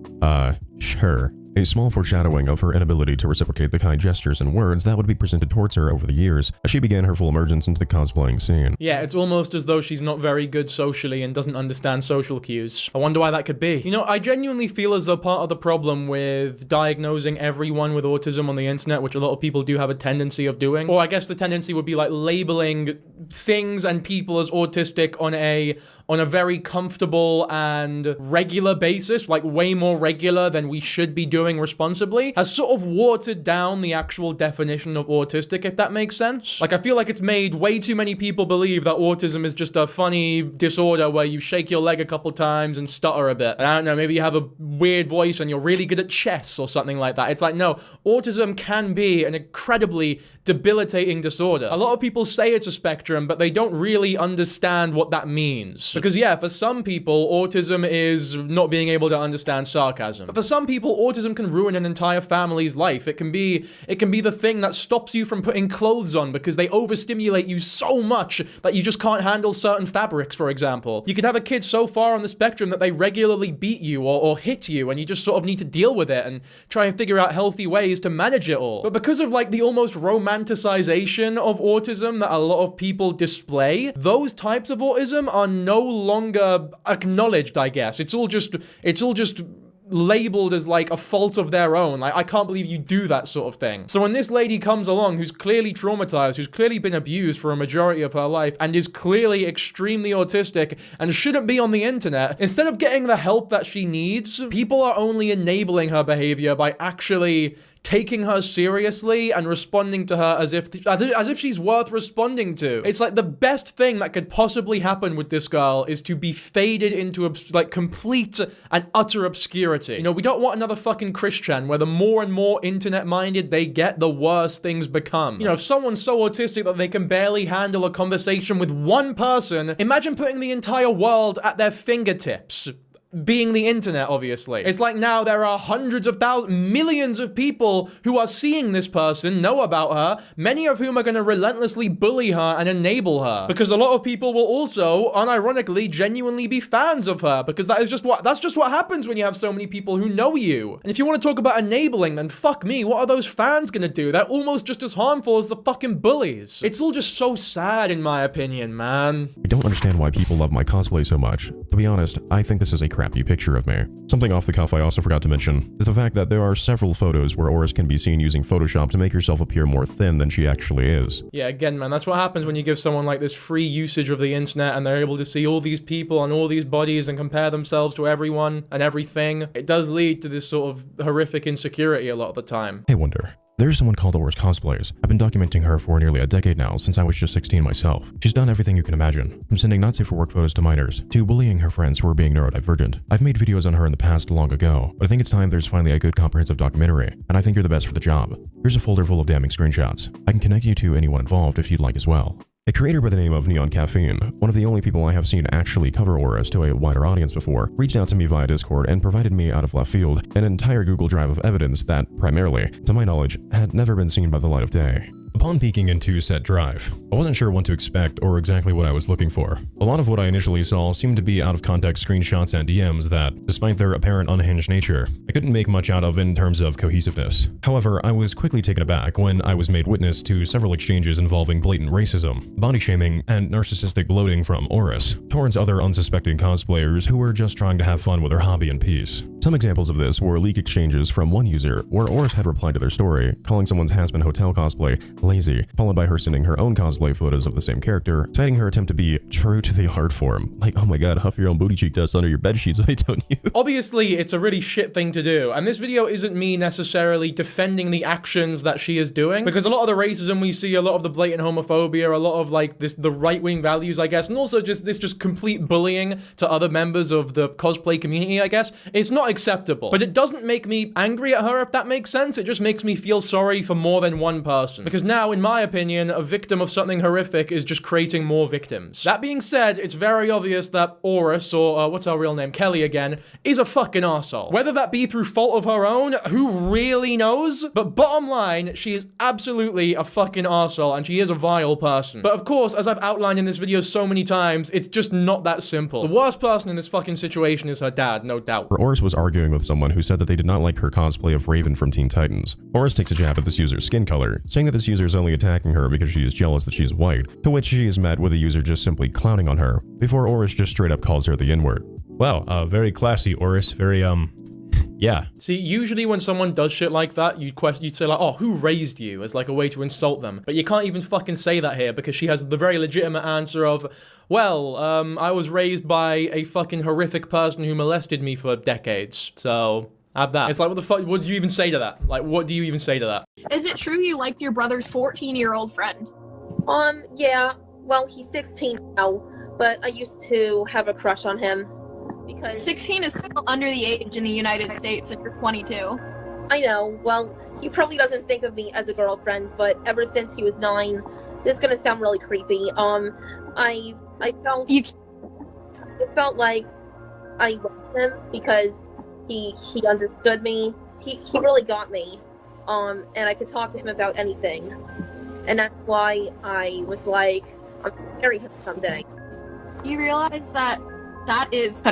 sure. A small foreshadowing of her inability to reciprocate the kind gestures and words that would be presented towards her over the years as she began her full emergence into the cosplaying scene. Yeah, it's almost as though she's not very good socially and doesn't understand social cues. I wonder why that could be. You know, I genuinely feel as though part of the problem with diagnosing everyone with autism on the internet, which a lot of people do have a tendency of doing, or I guess the tendency would be like labeling things and people as autistic on a very comfortable and regular basis, like way more regular than we should be doing responsibly, has sort of watered down the actual definition of autistic, if that makes sense. Like, I feel like it's made way too many people believe that autism is just a funny disorder where you shake your leg a couple times and stutter a bit. And I don't know, maybe you have a weird voice and you're really good at chess or something like that. It's like, no, autism can be an incredibly debilitating disorder. A lot of people say it's a spectrum, but they don't really understand what that means. Because yeah, for some people, autism is not being able to understand sarcasm. But for some people, autism can ruin an entire family's life. It can be the thing that stops you from putting clothes on because they overstimulate you so much that you just can't handle certain fabrics, for example. You could have a kid so far on the spectrum that they regularly beat you or hit you, and you just sort of need to deal with it and try and figure out healthy ways to manage it all. But because of like the almost romanticization of autism that a lot of people display, those types of autism are no longer acknowledged, I guess. It's all just labeled as like a fault of their own. Like, I can't believe you do that sort of thing. So when this lady comes along who's clearly traumatized, who's clearly been abused for a majority of her life, and is clearly extremely autistic and shouldn't be on the internet, instead of getting the help that she needs, people are only enabling her behavior by actually taking her seriously and responding to her as if she's worth responding to. It's like the best thing that could possibly happen with this girl is to be faded into like complete and utter obscurity. You know, we don't want another fucking Christian where the more and more internet minded they get, the worse things become. You know, if someone's so autistic that they can barely handle a conversation with one person, imagine putting the entire world at their fingertips. Being the internet, obviously. It's like now there are hundreds of thousands, millions of people who are seeing this person, know about her, many of whom are going to relentlessly bully her and enable her. Because a lot of people will also, unironically, genuinely be fans of her, because that's just what happens when you have so many people who know you. And if you want to talk about enabling, then fuck me, what are those fans going to do? They're almost just as harmful as the fucking bullies. It's all just so sad, in my opinion, man. I don't understand why people love my cosplay so much. To be honest, I think this is a crap crappy picture of me. Something off the cuff I also forgot to mention is the fact that there are several photos where Auress can be seen using Photoshop to make herself appear more thin than she actually is. Yeah, again, man, that's what happens when you give someone like this free usage of the internet and they're able to see all these people and all these bodies and compare themselves to everyone and everything. It does lead to this sort of horrific insecurity a lot of the time. I wonder. There's someone called Auress Cosplayers. I've been documenting her for nearly a decade now, since I was just 16 myself. She's done everything you can imagine, from sending not safe for work photos to minors, to bullying her friends who are being neurodivergent. I've made videos on her in the past long ago, but I think it's time there's finally a good comprehensive documentary, and I think you're the best for the job. Here's a folder full of damning screenshots. I can connect you to anyone involved if you'd like as well. A creator by the name of Neon Caffeine, one of the only people I have seen actually cover Auress to a wider audience before, reached out to me via Discord and provided me out of left field an entire Google Drive of evidence that, primarily, to my knowledge, had never been seen by the light of day. Upon peeking into said drive, I wasn't sure what to expect or exactly what I was looking for. A lot of what I initially saw seemed to be out of context screenshots and DMs that, despite their apparent unhinged nature, I couldn't make much out of in terms of cohesiveness. However, I was quickly taken aback when I was made witness to several exchanges involving blatant racism, body shaming, and narcissistic gloating from Auress towards other unsuspecting cosplayers who were just trying to have fun with their hobby in peace. Some examples of this were leak exchanges from one user where Auress had replied to their story, calling someone's Hazbin Hotel cosplay lazy, followed by her sending her own cosplay photos of the same character, citing her attempt to be true to the art form. Like, oh my god, huff your own booty cheek dust under your bed sheets, why don't you? Obviously, it's a really shit thing to do, and this video isn't me necessarily defending the actions that she is doing, because a lot of the racism we see, a lot of the blatant homophobia, a lot of like the right-wing values, I guess, and also just complete bullying to other members of the cosplay community, I guess, it's not acceptable. But it doesn't make me angry at her, if that makes sense. It just makes me feel sorry for more than one person. Because now, in my opinion, a victim of something horrific is just creating more victims. That being said, it's very obvious that Auress, or what's our real name, Kelly again, is a fucking arsehole. Whether that be through fault of her own, who really knows? But bottom line, she is absolutely a fucking arsehole, and she is a vile person. But of course, as I've outlined in this video so many times, it's just not that simple. The worst person in this fucking situation is her dad, no doubt. Auress was arguing with someone who said that they did not like her cosplay of Raven from Teen Titans. Auress takes a jab at this user's skin color, saying that this user is only attacking her because she is jealous that she's white, to which she is met with a user just simply clowning on her, before Auress just straight up calls her the N-word. Wow, very classy, Auress, very, yeah. See, usually when someone does shit like that, you'd say like, oh, who raised you? As like a way to insult them. But you can't even fucking say that here because she has the very legitimate answer of, well, I was raised by a fucking horrific person who molested me for decades. So, have that. It's like, what the fuck, what do you even say to that? Like, what do you even say to that? Is it true you liked your brother's 14-year-old friend? Yeah. Well, he's 16 now, but I used to have a crush on him. Because 16 is still under the age in the United States and you're 22. I know. Well, he probably doesn't think of me as a girlfriend, but ever since he was 9, this is gonna sound really creepy. I felt like I loved him because he understood me. He really got me. And I could talk to him about anything. And that's why I was like, I'm gonna marry him someday. You realize that is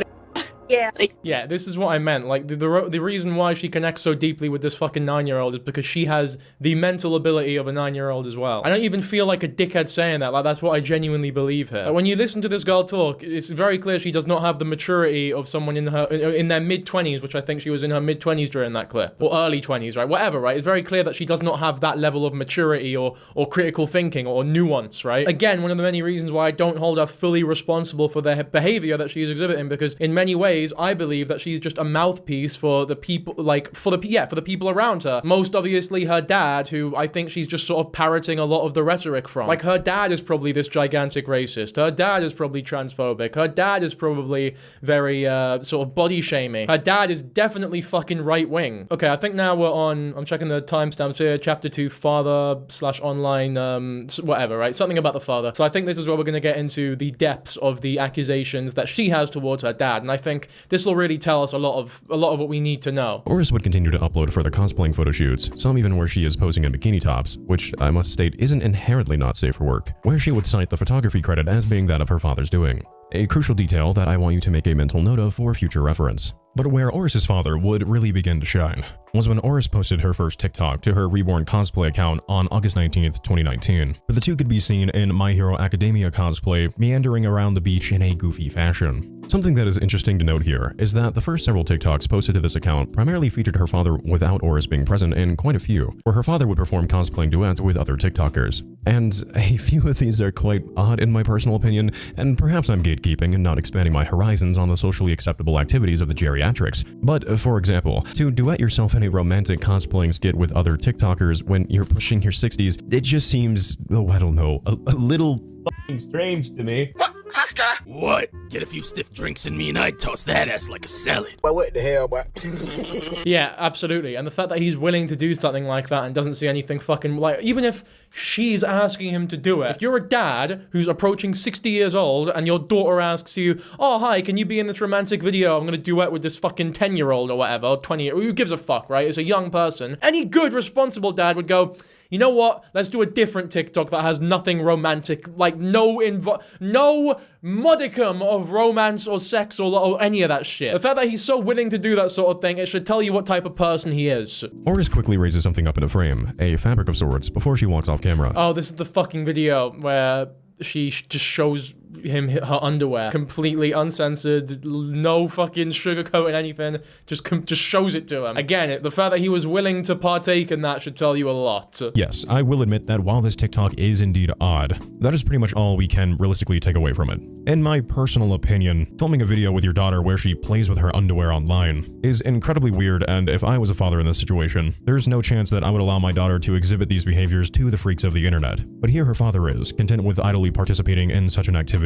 Yeah. Yeah, this is what I meant. Like, the reason why she connects so deeply with this fucking 9-year-old is because she has the mental ability of a 9-year-old as well. I don't even feel like a dickhead saying that. Like, that's what I genuinely believe here. Like, when you listen to this girl talk, it's very clear she does not have the maturity of someone in their mid-20s, which I think she was in her mid-20s during that clip. Or early 20s, right? Whatever, right? It's very clear that she does not have that level of maturity or critical thinking or nuance, right? Again, one of the many reasons why I don't hold her fully responsible for the behavior that she's exhibiting, because in many ways, I believe that she's just a mouthpiece for the people, like, for the people around her. Most obviously her dad, who I think she's just sort of parroting a lot of the rhetoric from. Like, her dad is probably this gigantic racist. Her dad is probably transphobic. Her dad is probably very, sort of body shaming. Her dad is definitely fucking right-wing. Okay, I think now we're on, I'm checking the timestamps here, chapter 2, father/online, whatever, right? Something about the father. So I think this is where we're gonna get into the depths of the accusations that she has towards her dad, and I think this will really tell us a lot of what we need to know. Auress would continue to upload further cosplaying photo shoots, some even where she is posing in bikini tops, which I must state isn't inherently not safe for work, where she would cite the photography credit as being that of her father's doing. A crucial detail that I want you to make a mental note of for future reference. But where Auress's father would really begin to shine was when Auress posted her first TikTok to her Reborn Cosplay account on August 19th, 2019. But the two could be seen in My Hero Academia cosplay meandering around the beach in a goofy fashion. Something that is interesting to note here is that the first several TikToks posted to this account primarily featured her father without Auress being present in quite a few, where her father would perform cosplaying duets with other TikTokers. And a few of these are quite odd in my personal opinion, and perhaps I'm gatekeeping and not expanding my horizons on the socially acceptable activities of the geriatrics. But for example, to duet yourself in a romantic cosplaying skit with other TikTokers when you're pushing your 60s, it just seems, oh I don't know, a little fucking strange to me. What? Get a few stiff drinks in me and I'd toss that ass like a salad. Well, what the hell, boy? Yeah, absolutely. And the fact that he's willing to do something like that and doesn't see anything fucking like, even if she's asking him to do it, if you're a dad who's approaching 60 years old and your daughter asks you, oh, hi, can you be in this romantic video? I'm gonna duet with this fucking 10-year-old or whatever, or 20, who gives a fuck, right? It's a young person. Any good, responsible dad would go, you know what? Let's do a different TikTok that has nothing romantic, like no modicum of romance or sex or any of that shit. The fact that he's so willing to do that sort of thing, it should tell you what type of person he is. Auress quickly raises something up in a frame, a fabric of sorts, before she walks off camera. Oh, this is the fucking video where she just shows him her underwear, completely uncensored, no fucking sugarcoating anything, just shows it to him. Again, the fact that he was willing to partake in that should tell you a lot. Yes, I will admit that while this TikTok is indeed odd, that is pretty much all we can realistically take away from it. In my personal opinion, filming a video with your daughter where she plays with her underwear online is incredibly weird, and if I was a father in this situation, there's no chance that I would allow my daughter to exhibit these behaviors to the freaks of the internet. But here her father is, content with idly participating in such an activity.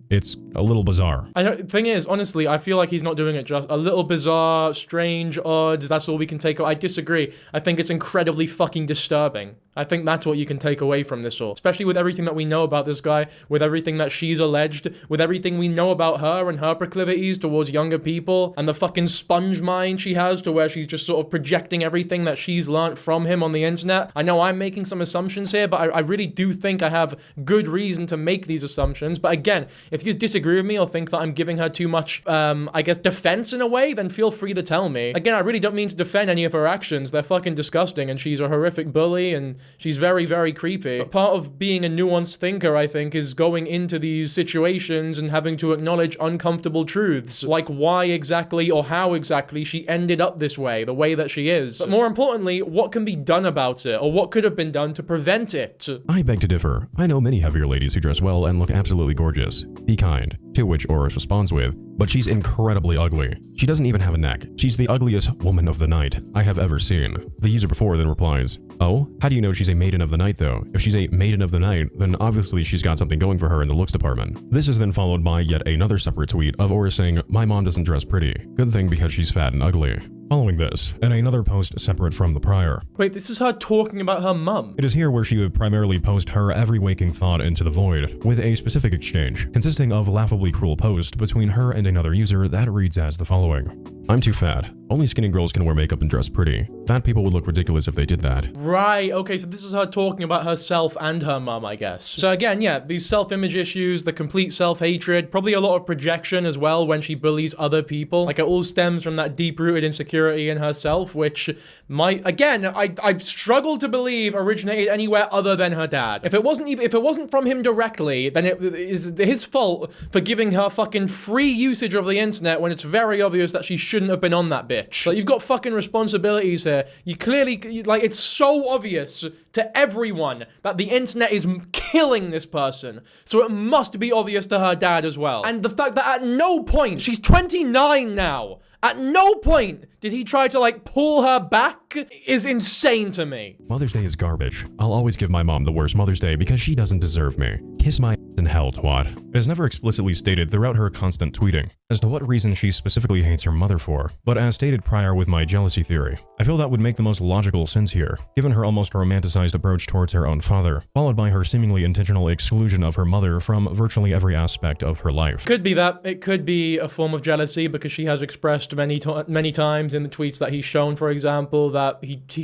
It's a little bizarre. Thing is, honestly, I feel like he's not doing it just a little bizarre, strange, odd. That's all we can take. I disagree. I think it's incredibly fucking disturbing. I think that's what you can take away from this all. Especially with everything that we know about this guy, with everything that she's alleged, with everything we know about her and her proclivities towards younger people, and the fucking sponge mind she has to where she's just sort of projecting everything that she's learnt from him on the internet. I know I'm making some assumptions here, but I really do think I have good reason to make these assumptions. But again, if you disagree with me or think that I'm giving her too much, I guess, defense in a way, then feel free to tell me. Again, I really don't mean to defend any of her actions. They're fucking disgusting, and she's a horrific bully, and she's very, very creepy. But part of being a nuanced thinker, I think, is going into these situations and having to acknowledge uncomfortable truths, like why exactly or how exactly she ended up this way, the way that she is. But more importantly, what can be done about it, or what could have been done to prevent it? I beg to differ. I know many heavier ladies who dress well and look absolutely gorgeous. Be kind. To which Auress responds with, but she's incredibly ugly. She doesn't even have a neck. She's the ugliest woman of the night I have ever seen. The user before then replies, oh, how do you know she's a maiden of the night though? If she's a maiden of the night, then obviously she's got something going for her in the looks department. This is then followed by yet another separate tweet of Auress saying, my mom doesn't dress pretty. Good thing because she's fat and ugly. Following this, and another post separate from the prior. Wait, this is her talking about her mum. It is here where she would primarily post her every waking thought into the void, with a specific exchange, consisting of a laughably cruel post between her and another user that reads as the following. I'm too fat. Only skinny girls can wear makeup and dress pretty. Fat people would look ridiculous if they did that. Right, okay, so this is her talking about herself and her mum, I guess. So again, yeah, these self-image issues, the complete self-hatred, probably a lot of projection as well when she bullies other people. Like, it all stems from that deep-rooted insecurity in herself, which might, again, I struggle to believe originated anywhere other than her dad. If it wasn't from him directly, then it is his fault for giving her fucking free usage of the internet when it's very obvious that she shouldn't have been on that bitch. Like, you've got fucking responsibilities here. You clearly, like, it's so obvious to everyone that the internet is killing this person. So it must be obvious to her dad as well. And the fact that at no point, she's 29 now, at no point did he try to, like, pull her back is insane to me. Mother's Day is garbage. I'll always give my mom the worst Mother's Day because she doesn't deserve me. Kiss my ass in hell, twat. It is never explicitly stated throughout her constant tweeting as to what reason she specifically hates her mother for, but as stated prior with my jealousy theory, I feel that would make the most logical sense here, given her almost romanticized approach towards her own father, followed by her seemingly intentional exclusion of her mother from virtually every aspect of her life. Could be that. It could be a form of jealousy because she has expressed many times in the tweets that he's shown, for example, that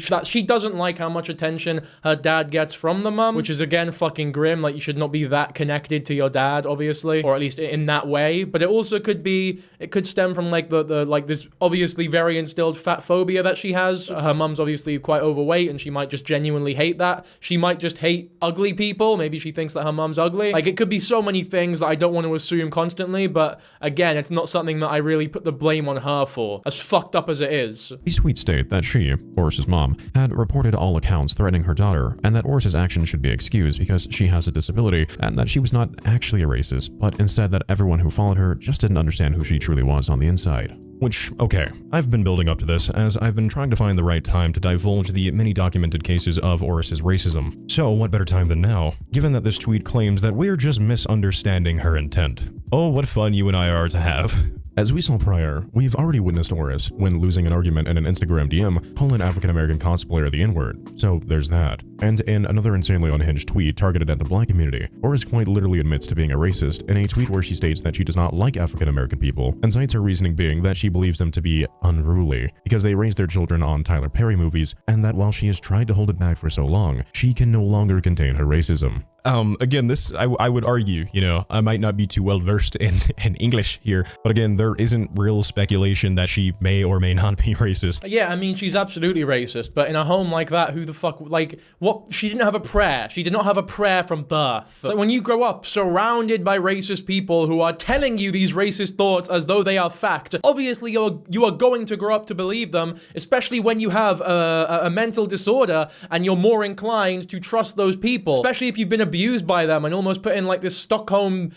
that she doesn't like how much attention her dad gets from the mum, which is again fucking grim. Like, you should not be that connected to your dad, obviously, or at least in that way. But it also could be, it could stem from like the like this obviously very instilled fat phobia that she has. has. Her mum's obviously quite overweight and she might just genuinely hate that. She might just hate ugly people. Maybe she thinks that her mum's ugly. Like, it could be so many things that I don't want to assume constantly, but again, it's not something that I really put the blame on her for, as fucked up as it is. These tweets state that she, Auress's mom, had reported all accounts threatening her daughter, and that Auress's actions should be excused because she has a disability, and that she was not actually a racist, but instead that everyone who followed her just didn't understand who she truly was on the inside. Which, okay, I've been building up to this as I've been trying to find the right time to divulge the many documented cases of Auress's racism. So what better time than now, given that this tweet claims that we're just misunderstanding her intent. Oh, what fun you and I are to have. As we saw prior, we've already witnessed Auress, when losing an argument in an Instagram DM, call an African-American cosplayer the N-word, so there's that. And in another insanely unhinged tweet targeted at the black community, Auress quite literally admits to being a racist in a tweet where she states that she does not like African-American people, and cites her reasoning being that she believes them to be unruly, because they raised their children on Tyler Perry movies, and that while she has tried to hold it back for so long, she can no longer contain her racism. Again, this, I would argue, you know, I might not be too well versed in English here, but again, there isn't real speculation that she may or may not be racist. Yeah, I mean, she's absolutely racist, but in a home like that, who the fuck, like, what? She didn't have a prayer. She did not have a prayer from birth. So when you grow up surrounded by racist people who are telling you these racist thoughts as though they are fact, obviously you are going to grow up to believe them, especially when you have a mental disorder and you're more inclined to trust those people, especially if you've been abused by them and almost put in like this Stockholm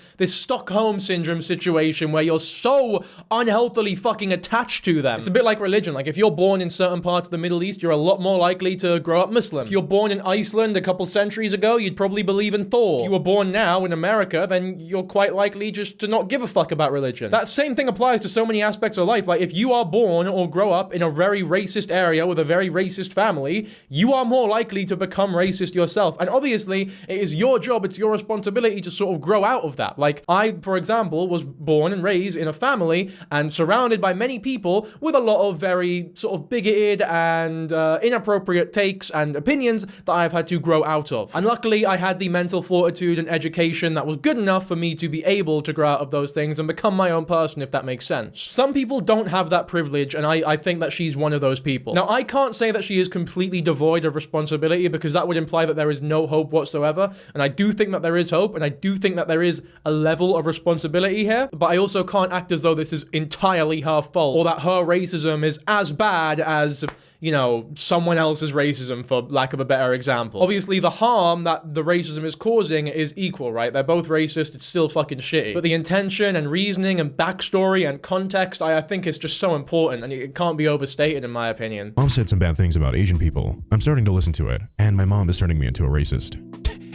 syndrome situation where you're so unhealthily fucking attached to them. It's a bit like religion. Like, if you're born in certain parts of the Middle East, you're a lot more likely to grow up Muslim. If you're born in Iceland a couple centuries ago, you'd probably believe in Thor. If you were born now in America, then you're quite likely just to not give a fuck about religion. That same thing applies to so many aspects of life. Like, if you are born or grow up in a very racist area with a very racist family, you are more likely to become racist yourself. And obviously, it is your job, it's your responsibility to sort of grow out of that. Like, I, for example, was born and raised in a family and surrounded by many people with a lot of very sort of bigoted and inappropriate takes and opinions that I've had to grow out of. And luckily, I had the mental fortitude and education that was good enough for me to be able to grow out of those things and become my own person, if that makes sense. Some people don't have that privilege, and I think that she's one of those people. Now, I can't say that she is completely devoid of responsibility, because that would imply that there is no hope whatsoever, and I do think that there is hope, and I do think that there is a level of responsibility here, but I also can't act as though this is entirely her fault, or that her racism is as bad as, you know, someone else's racism, for lack of a better example. Obviously, the harm that the racism is causing is equal, right? They're both racist, it's still fucking shitty. But the intention and reasoning and backstory and context, I think is just so important, and it can't be overstated, in my opinion. Mom said some bad things about Asian people. I'm starting to listen to it, and my mom is turning me into a racist.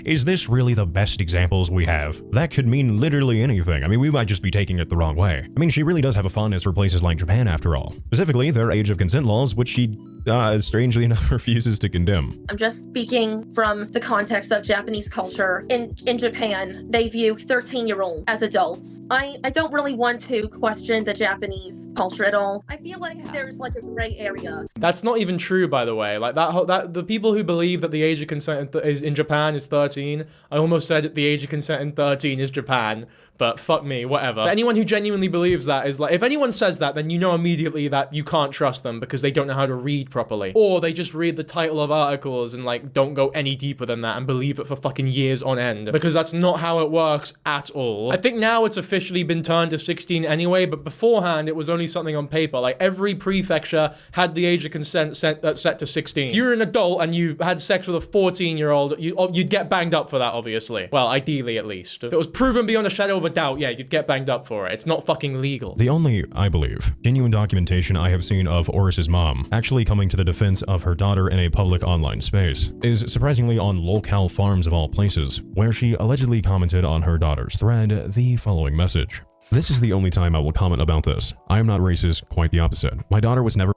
Is this really the best examples we have? That could mean literally anything. I mean, we might just be taking it the wrong way. I mean, she really does have a fondness for places like Japan, after all. Specifically, their age of consent laws, which she, strangely enough, refuses to condemn. I'm just speaking from the context of Japanese culture. In Japan, they view 13-year-olds as adults. I don't really want to question the Japanese culture at all. I feel like there's like a gray area. That's not even true, by the way. Like, that the people who believe that the age of consent is in Japan is 13. I almost said the age of consent in 13 is Japan, but fuck me, whatever. But anyone who genuinely believes that is like, if anyone says that, then you know immediately that you can't trust them because they don't know how to read properly. Or they just read the title of articles and like don't go any deeper than that and believe it for fucking years on end. Because that's not how it works at all. I think now it's officially been turned to 16 anyway, but beforehand it was only something on paper. Like, every prefecture had the age of consent set to 16. If you're an adult and you had sex with a 14-year-old, you'd get banged up for that, obviously. Well, ideally at least. If it was proven beyond a shadow of a doubt, yeah, you'd get banged up for it. It's not fucking legal. The only, I believe, genuine documentation I have seen of Auress's mom actually coming to the defense of her daughter in a public online space is surprisingly on Locale Farms of all places, where she allegedly commented on her daughter's thread the following message. This is the only time I will comment about this. I am not racist, quite the opposite. My daughter was never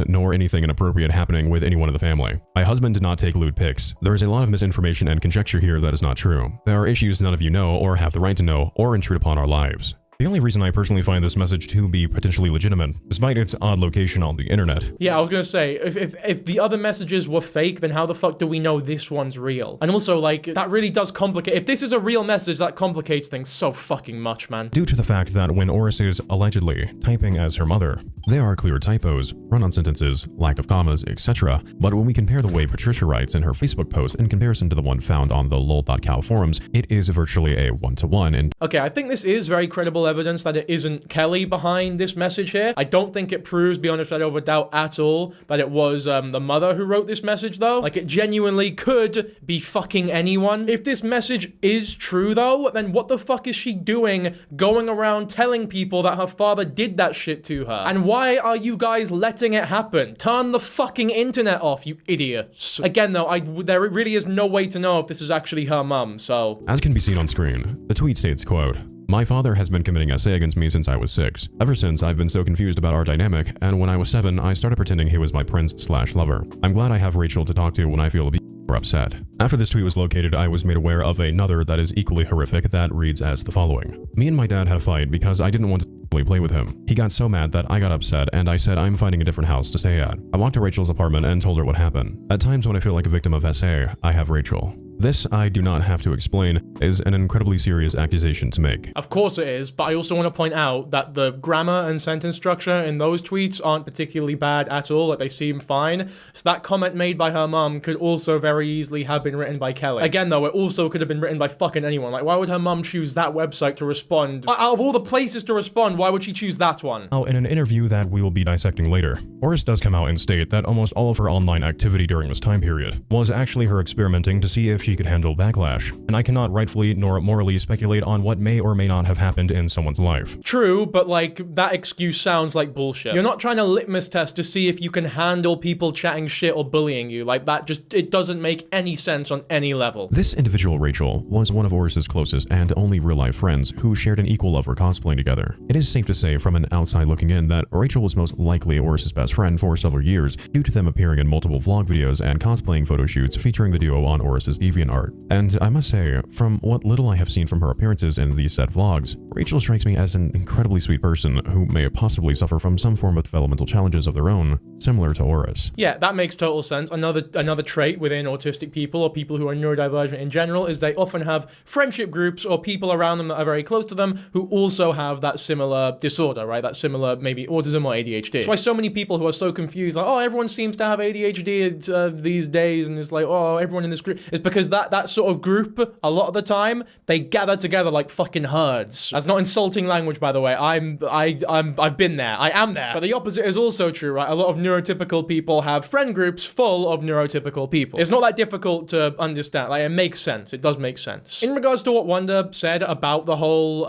nor anything inappropriate happening with anyone in the family. My husband did not take lewd pics. There is a lot of misinformation and conjecture here that is not true. There are issues none of you know or have the right to know or intrude upon our lives. The only reason I personally find this message to be potentially legitimate, despite its odd location on the internet. Yeah, I was gonna say, if the other messages were fake, then how the fuck do we know this one's real? And also, like, that really does complicate. If this is a real message, that complicates things so fucking much, man. Due to the fact that when Auress is allegedly typing as her mother, there are clear typos, run-on sentences, lack of commas, etc. But when we compare the way Patricia writes in her Facebook post in comparison to the one found on the lol.cow forums, it is virtually a one-to-one. And okay, I think this is very credible evidence that it isn't Kelly behind this message here. I don't think it proves beyond a shadow of a doubt at all that it was the mother who wrote this message, though. Like, it genuinely could be fucking anyone. If this message is true, though, then what the fuck is she doing going around telling people that her father did that shit to her? And why are you guys letting it happen? Turn the fucking internet off, you idiots. Again, though, there really is no way to know if this is actually her mum, so... As can be seen on screen, the tweet states, quote, "My father has been committing SA against me since I was 6. Ever since, I've been so confused about our dynamic, and when I was 7, I started pretending he was my prince/lover. I'm glad I have Rachel to talk to when I feel abused or upset." After this tweet was located, I was made aware of another that is equally horrific that reads as the following. "Me and my dad had a fight because I didn't want to play with him. He got so mad that I got upset and I said I'm finding a different house to stay at. I walked to Rachel's apartment and told her what happened. At times when I feel like a victim of SA, I have Rachel. This, I do not have to explain, is an incredibly serious accusation to make." Of course it is, but I also want to point out that the grammar and sentence structure in those tweets aren't particularly bad at all, like they seem fine. So that comment made by her mum could also very easily have been written by Kelly. Again though, it also could have been written by fucking anyone. Like, why would her mum choose that website to respond? Out of all the places to respond, why would she choose that one? Now, in an interview that we will be dissecting later, Auress does come out and state that almost all of her online activity during this time period was actually her experimenting to see if she could handle backlash, and I cannot rightfully nor morally speculate on what may or may not have happened in someone's life. True, but like, that excuse sounds like bullshit. You're not trying to litmus test to see if you can handle people chatting shit or bullying you. Like, that just, it doesn't make any sense on any level. This individual, Rachel, was one of Auress's closest and only real-life friends who shared an equal love for cosplaying together. It is safe to say from an outside looking in that Rachel was most likely Auress's best friend for several years due to them appearing in multiple vlog videos and cosplaying photo shoots featuring the duo on Auress's DeviantArt. And I must say, from what little I have seen from her appearances in these said vlogs, Rachel strikes me as an incredibly sweet person who may possibly suffer from some form of developmental challenges of their own, similar to Auress. Yeah, that makes total sense. Another trait within autistic people or people who are neurodivergent in general is they often have friendship groups or people around them that are very close to them who also have that similar disorder, right? That similar maybe autism or ADHD. That's why so many people who are so confused, like, oh, everyone seems to have ADHD these days, and it's like, oh, everyone in this group, it's because that sort of group, a lot of the time, they gather together like fucking herds. That's not insulting language, by the way. I've been there. I am there. But the opposite is also true, right? A lot of neurotypical people have friend groups full of neurotypical people. It's not that difficult to understand. Like, it makes sense. It does make sense. In regards to what Wanda said about the whole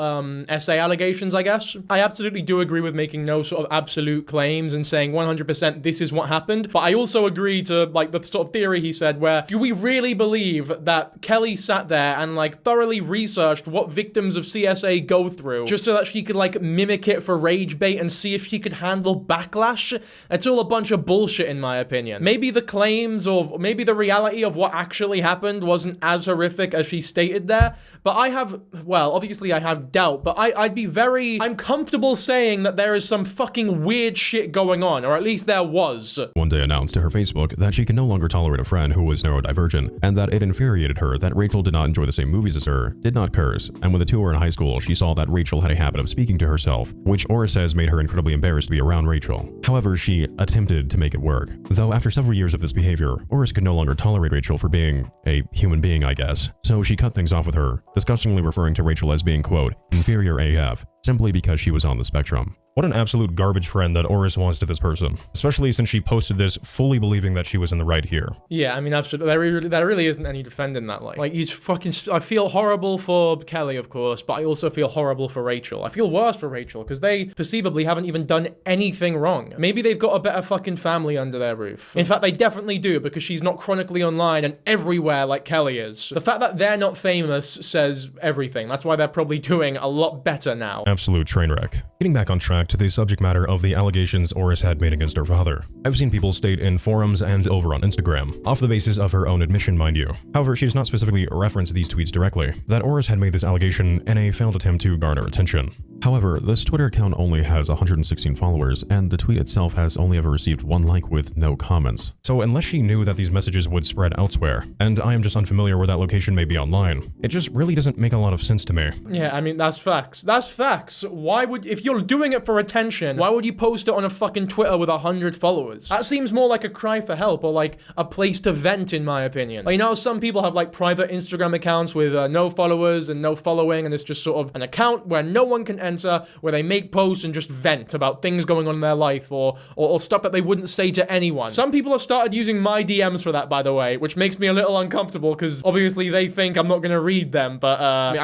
essay allegations, I guess, I absolutely do agree with making no sort of absolute claims and saying 100% this is what happened. But I also agree to like the sort of theory he said where, do we really believe that Kelly sat there and like thoroughly researched what victims of CSA go through just so that she could like mimic it for rage bait and see if she could handle backlash? It's all a bunch of bullshit in my opinion. Maybe the claims or maybe the reality of what actually happened wasn't as horrific as she stated there, but I have, well, obviously I have doubt, but I'm comfortable saying that there is some fucking weird shit going on, or at least there was. One day announced to her Facebook that she could no longer tolerate a friend who was neurodivergent, and that it infuriated her that Rachel did not enjoy the same movies as her, did not curse, and when the two were in high school, she saw that Rachel had a habit of speaking to herself, which Auress says made her incredibly embarrassed to be around Rachel. However, she attempted to make it work. Though after several years of this behavior, Auress could no longer tolerate Rachel for being a human being, I guess, so she cut things off with her, disgustingly referring to Rachel as being, quote, inferior AF, simply because she was on the spectrum. What an absolute garbage friend that Auress was to this person, especially since she posted this fully believing that she was in the right here. Yeah, I mean, absolutely. There really isn't any defending that. Like you fucking. I feel horrible for Kelly, of course, but I also feel horrible for Rachel. I feel worse for Rachel because they perceivably haven't even done anything wrong. Maybe they've got a better fucking family under their roof. In fact, they definitely do because she's not chronically online and everywhere like Kelly is. The fact that they're not famous says everything. That's why they're probably doing a lot better now. Absolute train wreck. Getting back on track, back to the subject matter of the allegations Auress had made against her father. I've seen people state in forums and over on Instagram, off the basis of her own admission, mind you. However, she does not specifically reference these tweets directly, that Auress had made this allegation in a failed attempt to garner attention. However, this Twitter account only has 116 followers, and the tweet itself has only ever received 1 like with no comments. So unless she knew that these messages would spread elsewhere, and I am just unfamiliar where that location may be online, it just really doesn't make a lot of sense to me. Yeah, I mean, that's facts. That's facts. Why would, if you're doing it for attention, why would you post it on a fucking Twitter with 100 followers? That seems more like a cry for help, or like a place to vent, in my opinion. Like, you know, some people have like private Instagram accounts with no followers and no following, and it's just sort of an account where no one can enter, where they make posts and just vent about things going on in their life, or stuff that they wouldn't say to anyone. Some people have started using my DMs for that, by the way, which makes me a little uncomfortable, because obviously they think I'm not gonna read them, but I mean,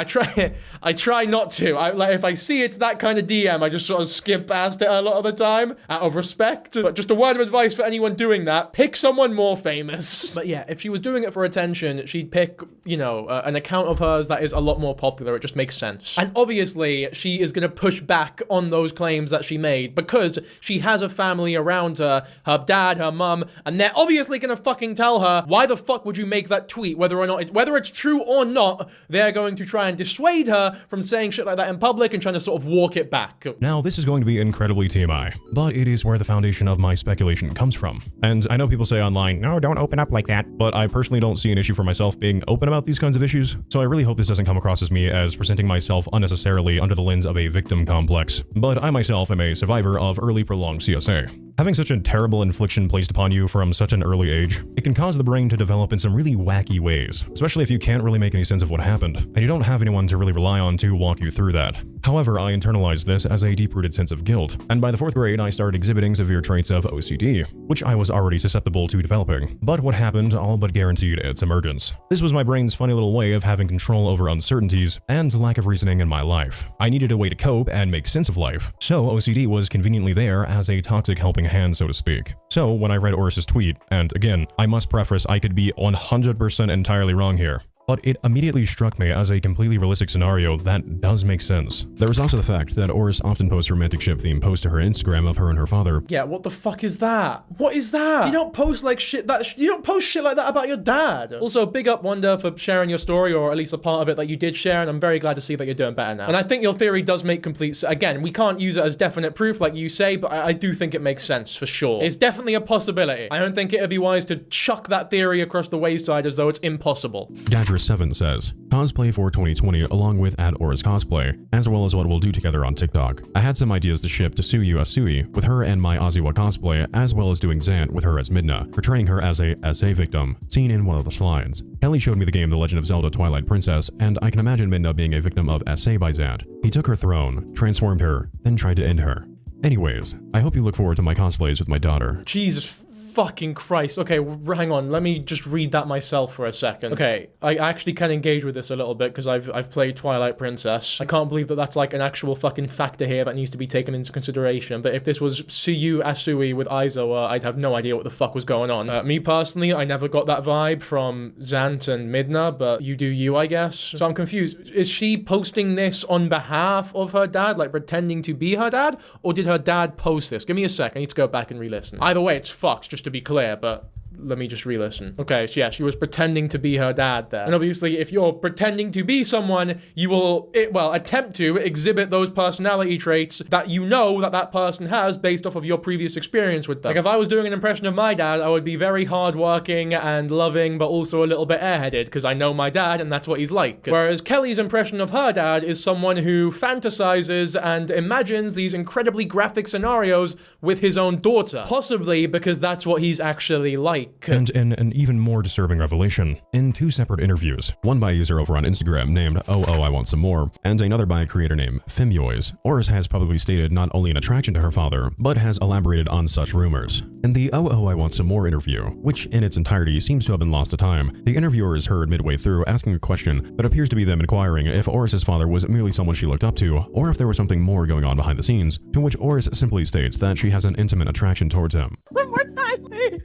I try not to. Like, if I see it's that kind of DM, I just sort of skip past it a lot of the time, out of respect. But just a word of advice for anyone doing that, pick someone more famous. But yeah, if she was doing it for attention, she'd pick, you know, an account of hers that is a lot more popular. It just makes sense. And obviously, she is gonna push back on those claims that she made, because she has a family around her dad, her mum, and they're obviously gonna fucking tell her, why the fuck would you make that tweet? Whether it's true or not, they're going to try and dissuade her from saying shit like that in public and trying to sort of walk it back. Now, this is going to be incredibly TMI, but it is where the foundation of my speculation comes from. And I know people say online, no, don't open up like that, but I personally don't see an issue for myself being open about these kinds of issues, so I really hope this doesn't come across as me as presenting myself unnecessarily under the lens of a victim complex. But I myself am a survivor of early prolonged CSA. Having such a terrible infliction placed upon you from such an early age, it can cause the brain to develop in some really wacky ways, especially if you can't really make any sense of what happened, and you don't have anyone to really rely on to walk you through that. However, I internalized this as a deep-rooted sense of guilt, and by the 4th grade I started exhibiting severe traits of OCD, which I was already susceptible to developing. But what happened all but guaranteed its emergence. This was my brain's funny little way of having control over uncertainties and lack of reasoning in my life. I needed a way to cope and make sense of life, so OCD was conveniently there as a toxic helping hand, so to speak. So when I read Auress's tweet, and again, I must preface I could be 100% entirely wrong here, but it immediately struck me as a completely realistic scenario that does make sense. There was also the fact that Auress often posts romantic ship-themed posts to her Instagram of her and her father. Yeah, what the fuck is that? What is that? You don't post like shit that- you don't post shit like that about your dad. Also, big up Wanda for sharing your story, or at least a part of it that you did share, and I'm very glad to see that you're doing better now. And I think your theory does make complete sense. Again, we can't use it as definite proof like you say, but I do think it makes sense for sure. It's definitely a possibility. I don't think it'd be wise to chuck that theory across the wayside as though it's impossible. Gadger7 says, Cosplay for 2020 along with @Auress Cosplay, as well as what we'll do together on TikTok. I had some ideas to ship to Suyu Asui with her and my Oziwa cosplay, as well as doing Zant with her as Midna, portraying her as a SA victim, seen in one of the slides. Kelly showed me the game The Legend of Zelda Twilight Princess, and I can imagine Midna being a victim of SA by Zant. He took her throne, transformed her, then tried to end her. Anyways, I hope you look forward to my cosplays with my daughter. Jesus fucking Christ. Okay, hang on. Let me just read that myself for a second. Okay, I actually can engage with this a little bit because I've played Twilight Princess. I can't believe that that's like an actual fucking factor here that needs to be taken into consideration. But if this was Suyu Asui with Aizawa, I'd have no idea what the fuck was going on. Me personally, I never got that vibe from Zant and Midna, but you do you, I guess. So I'm confused. Is she posting this on behalf of her dad, like pretending to be her dad? Or did her dad post this? Give me a sec. I need to go back and re-listen. Either way, it's fucked, just to be clear, but let me just re-listen. Okay, so yeah, she was pretending to be her dad there. And obviously, if you're pretending to be someone, you will, attempt to exhibit those personality traits that you know that person has based off of your previous experience with them. Like, if I was doing an impression of my dad, I would be very hardworking and loving, but also a little bit airheaded, because I know my dad, and that's what he's like. Whereas Kelly's impression of her dad is someone who fantasizes and imagines these incredibly graphic scenarios with his own daughter. Possibly because that's what he's actually like. And in an even more disturbing revelation, in 2 separate interviews, one by a user over on Instagram named I Want Some More, and another by a creator named Femyoys, Auress has publicly stated not only an attraction to her father, but has elaborated on such rumors. In the I Want Some More interview, which in its entirety seems to have been lost to time, the interviewer is heard midway through asking a question that appears to be them inquiring if Auress's father was merely someone she looked up to, or if there was something more going on behind the scenes, to which Auress simply states that she has an intimate attraction towards him. One more time, please.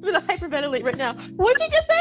I'm gonna hyperventilate right now. What did you just say?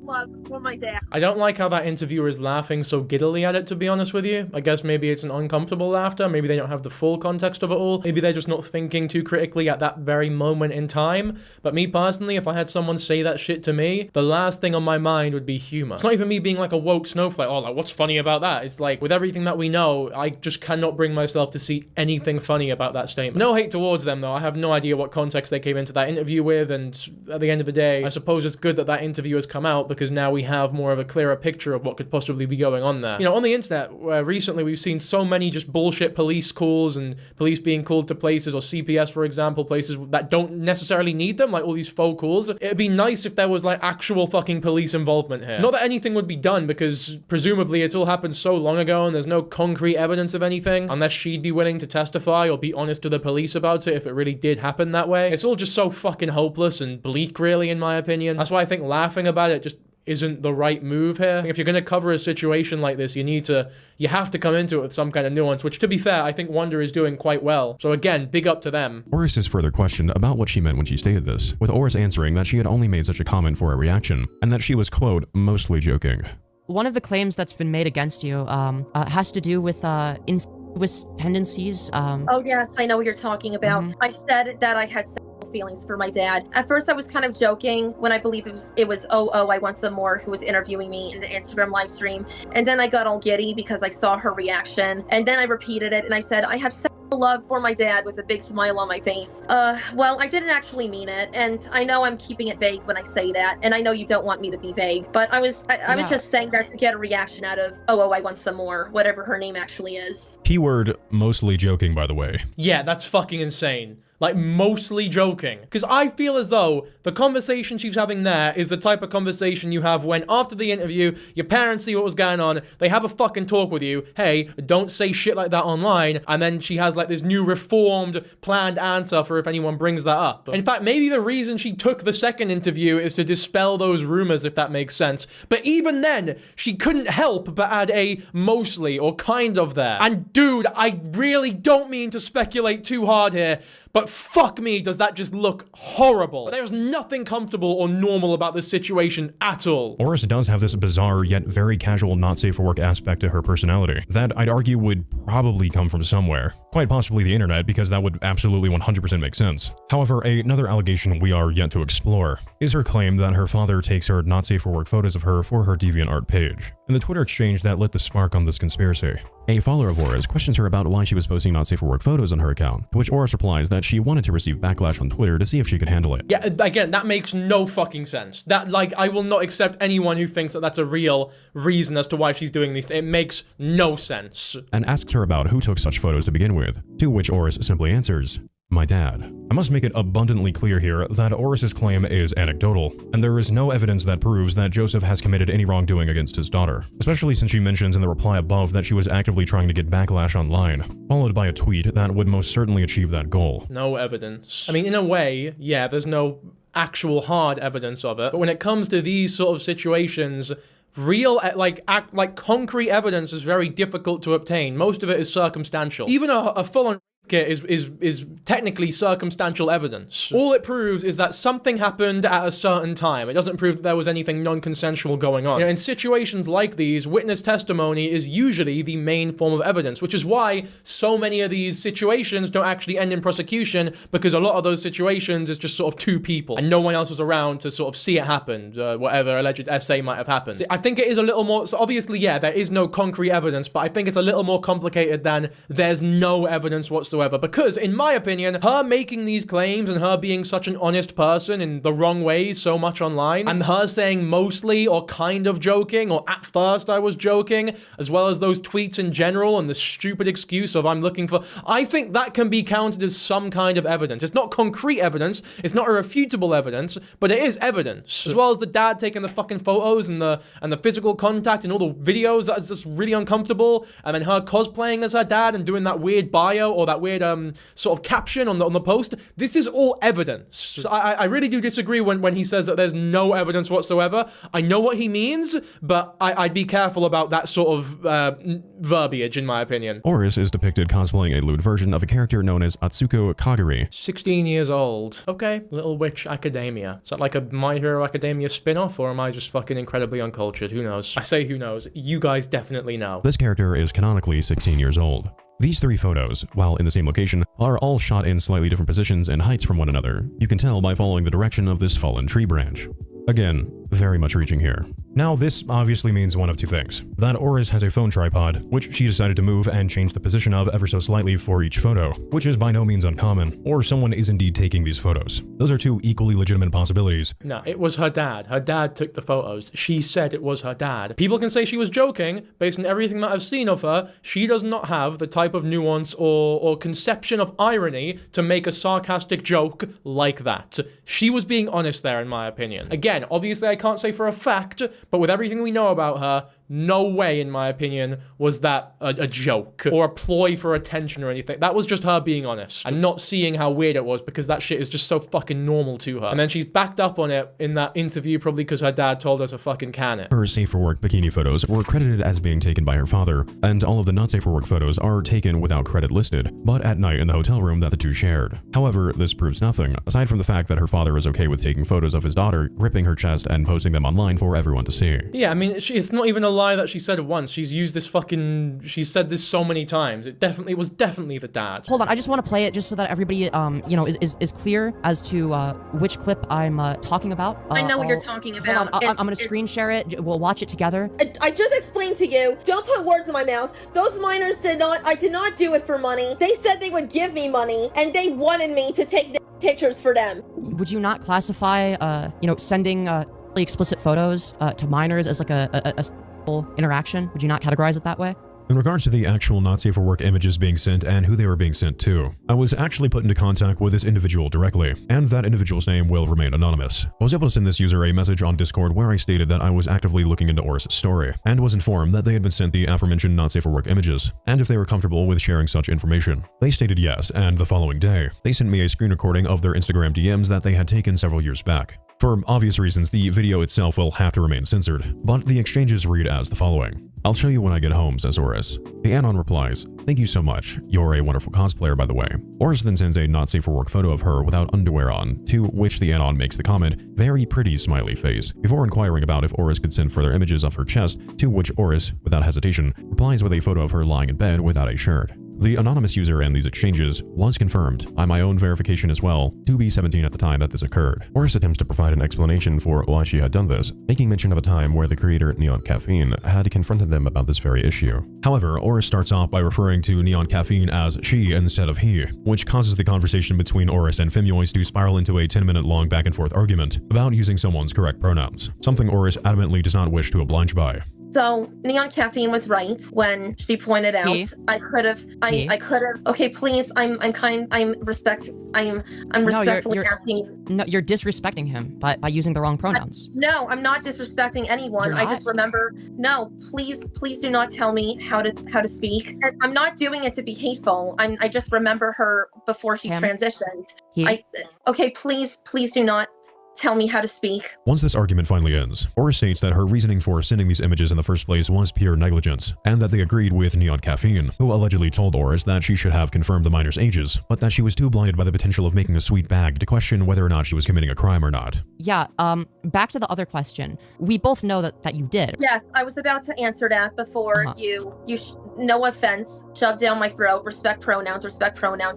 love for my dad. I don't like how that interviewer is laughing so giddily at it, to be honest with you. I guess maybe it's an uncomfortable laughter. Maybe they don't have the full context of it all. Maybe they're just not thinking too critically at that very moment in time. But me personally, if I had someone say that shit to me, the last thing on my mind would be humor. It's not even me being like a woke snowflake. Oh, like, what's funny about that? It's like, with everything that we know, I just cannot bring myself to see anything funny about that statement. No hate towards them, though. I have no idea what context they came into that interview with, and at the end of the day, I suppose it's good that that interview has come out, because now we have more of a clearer picture of what could possibly be going on there. You know, on the internet, recently we've seen so many just bullshit police calls and police being called to places, or CPS, for example, places that don't necessarily need them, like all these faux calls. It'd be nice if there was like actual fucking police involvement here. Not that anything would be done, because presumably it's all happened so long ago and there's no concrete evidence of anything, unless she'd be willing to testify or be honest to the police about it if it really did happen that way. It's all just so fucking hopeless and bleak, really, in my opinion. That's why I think laughing about it just isn't the right move here. If you're gonna cover a situation like this, you have to come into it with some kind of nuance, which, to be fair, I think Wonder is doing quite well. So again, big up to them. Auress is further questioned about what she meant when she stated this, with Auress answering that she had only made such a comment for a reaction, and that she was, quote, mostly joking. One of the claims that's been made against you has to do with incestuous tendencies. Oh yes, I know what you're talking about. I said that I had sexual feelings for my dad. At first I was kind of joking when I believe it was I Want Some More who was interviewing me in the Instagram live stream. And then I got all giddy because I saw her reaction. And then I repeated it and I said, I have sexual love for my dad, with a big smile on my face. Well, I didn't actually mean it, and I know I'm keeping it vague when I say that, and I know you don't want me to be vague, but I was just saying that to get a reaction out of I Want Some More, whatever her name actually is. Keyword mostly joking, by the way. Yeah, that's fucking insane. Like, mostly joking. Because I feel as though the conversation she's having there is the type of conversation you have when, after the interview, your parents see what was going on, they have a fucking talk with you, hey, don't say shit like that online, and then she has, like, this new reformed, planned answer for if anyone brings that up. In fact, maybe the reason she took the second interview is to dispel those rumors, if that makes sense. But even then, she couldn't help but add a mostly, or kind of there. And dude, I really don't mean to speculate too hard here, but fuck me, does that just look horrible. There's nothing comfortable or normal about this situation at all. Auress does have this bizarre yet very casual not safe for work aspect to her personality that I'd argue would probably come from somewhere. Quite possibly the internet, because that would absolutely 100% make sense. However, another allegation we are yet to explore is her claim that her father takes her not safe for work photos of her for her DeviantArt page. In the Twitter exchange that lit the spark on this conspiracy, a follower of Auress questions her about why she was posting not safe for work photos on her account, to which Auress replies that she wanted to receive backlash on Twitter to see if she could handle it. Yeah, again, that makes no fucking sense. That, like, I will not accept anyone who thinks that that's a real reason as to why she's doing these. It makes no sense. And asks her about who took such photos to begin with, to which Auress simply answers, my dad. I must make it abundantly clear here that Auress's claim is anecdotal, and there is no evidence that proves that Joseph has committed any wrongdoing against his daughter, especially since she mentions in the reply above that she was actively trying to get backlash online, followed by a tweet that would most certainly achieve that goal. No evidence. I mean, in a way, yeah, there's no actual hard evidence of it, but when it comes to these sort of situations, real, like concrete evidence is very difficult to obtain. Most of it is circumstantial. Even a full-on is technically circumstantial evidence. All it proves is that something happened at a certain time. It doesn't prove that there was anything non-consensual going on. You know, in situations like these, witness testimony is usually the main form of evidence, which is why so many of these situations don't actually end in prosecution, because a lot of those situations is just sort of two people and no one else was around to sort of see it happen, whatever alleged essay might have happened. I think it is a little more, so obviously, yeah, there is no concrete evidence, but I think it's a little more complicated than there's no evidence whatsoever. Because, in my opinion, her making these claims and her being such an honest person in the wrong ways so much online, and her saying mostly or kind of joking, or at first I was joking, as well as those tweets in general and the stupid excuse of I'm looking for, I think that can be counted as some kind of evidence. It's not concrete evidence, it's not irrefutable evidence, but it is evidence. As well as the dad taking the fucking photos and the physical contact and all the videos that is just really uncomfortable, and then her cosplaying as her dad and doing that weird bio or that weird weird sort of caption on the post. This is all evidence. So I really do disagree when he says that there's no evidence whatsoever. I know what he means, but I'd be careful about that sort of verbiage, in my opinion. Auress is depicted cosplaying a lewd version of a character known as Atsuko Kaguri. 16 years old. Okay, Little Witch Academia. Is that like a My Hero Academia spin-off, or am I just fucking incredibly uncultured? Who knows? I say who knows. You guys definitely know. This character is canonically 16 years old. These 3 photos, while in the same location, are all shot in slightly different positions and heights from one another. You can tell by following the direction of this fallen tree branch. Again, very much reaching here. Now, this obviously means one of 2 things. That Auress has a phone tripod, which she decided to move and change the position of ever so slightly for each photo, which is by no means uncommon, or someone is indeed taking these photos. Those are 2 equally legitimate possibilities. No, it was her dad. Her dad took the photos. She said it was her dad. People can say she was joking. Based on everything that I've seen of her, she does not have the type of nuance or conception of irony to make a sarcastic joke like that. She was being honest there, in my opinion. Again, obviously I can't say for a fact, but with everything we know about her, no way, in my opinion, was that a joke or a ploy for attention or anything. That was just her being honest and not seeing how weird it was, because that shit is just so fucking normal to her. And then she's backed up on it in that interview, probably because her dad told her to fucking can it. Her safe for work bikini photos were credited as being taken by her father, and all of the not safe for work photos are taken without credit listed, but at night in the hotel room that the 2 shared. However, this proves nothing, aside from the fact that her father is okay with taking photos of his daughter, gripping her chest and posting them online for everyone to see. Yeah, I mean, it's not even a lie that she said it once. She's used this fucking... She's said this so many times. It was definitely the dad. Hold on, I just want to play it just so that everybody, you know, is clear as to which clip I'm talking about. I know what you're talking about. Hold on, I'm gonna screen share it. We'll watch it together. I just explained to you, don't put words in my mouth. Those minors I did not do it for money. They said they would give me money, and they wanted me to take pictures for them. Would you not classify, you know, sending really explicit photos to minors as like a interaction? Would you not categorize it that way? In regards to the actual not safe for work images being sent and who they were being sent to, I was actually put into contact with this individual directly, and that individual's name will remain anonymous. I was able to send this user a message on Discord where I stated that I was actively looking into Auress' story, and was informed that they had been sent the aforementioned not safe for work images, and if they were comfortable with sharing such information. They stated yes, and the following day, they sent me a screen recording of their Instagram DMs that they had taken several years back. For obvious reasons, the video itself will have to remain censored, but the exchanges read as the following. "I'll show you when I get home," says Auress. The anon replies, "Thank you so much. You're a wonderful cosplayer, by the way." Auress then sends a not safe for work photo of her without underwear on, to which the anon makes the comment, "Very pretty smiley face," before inquiring about if Auress could send further images of her chest, to which Auress, without hesitation, replies with a photo of her lying in bed without a shirt. The anonymous user in these exchanges was confirmed by my own verification as well, to be 17 at the time that this occurred. Auress attempts to provide an explanation for why she had done this, making mention of a time where the creator Neon Caffeine had confronted them about this very issue. However, Auress starts off by referring to Neon Caffeine as she instead of he, which causes the conversation between Auress and Fimoise to spiral into a 10-minute long back and forth argument about using someone's correct pronouns, something Auress adamantly does not wish to oblige by. So Neon Caffeine was right when she pointed out I could have okay, please, I'm respectfully asking. No, you're disrespecting him by using the wrong pronouns. No, I'm not disrespecting anyone. I just remember, no, please do not tell me how to speak. And I'm not doing it to be hateful. I just remember her before she transitioned. Okay, please do not tell me how to speak. Once this argument finally ends, Auress states that her reasoning for sending these images in the first place was pure negligence, and that they agreed with Neon Caffeine, who allegedly told Auress that she should have confirmed the minors' ages, but that she was too blinded by the potential of making a sweet bag to question whether or not she was committing a crime or not. Yeah, back to the other question. We both know that you did. Yes, I was about to answer that before you no offense, shoved down my throat, respect pronouns,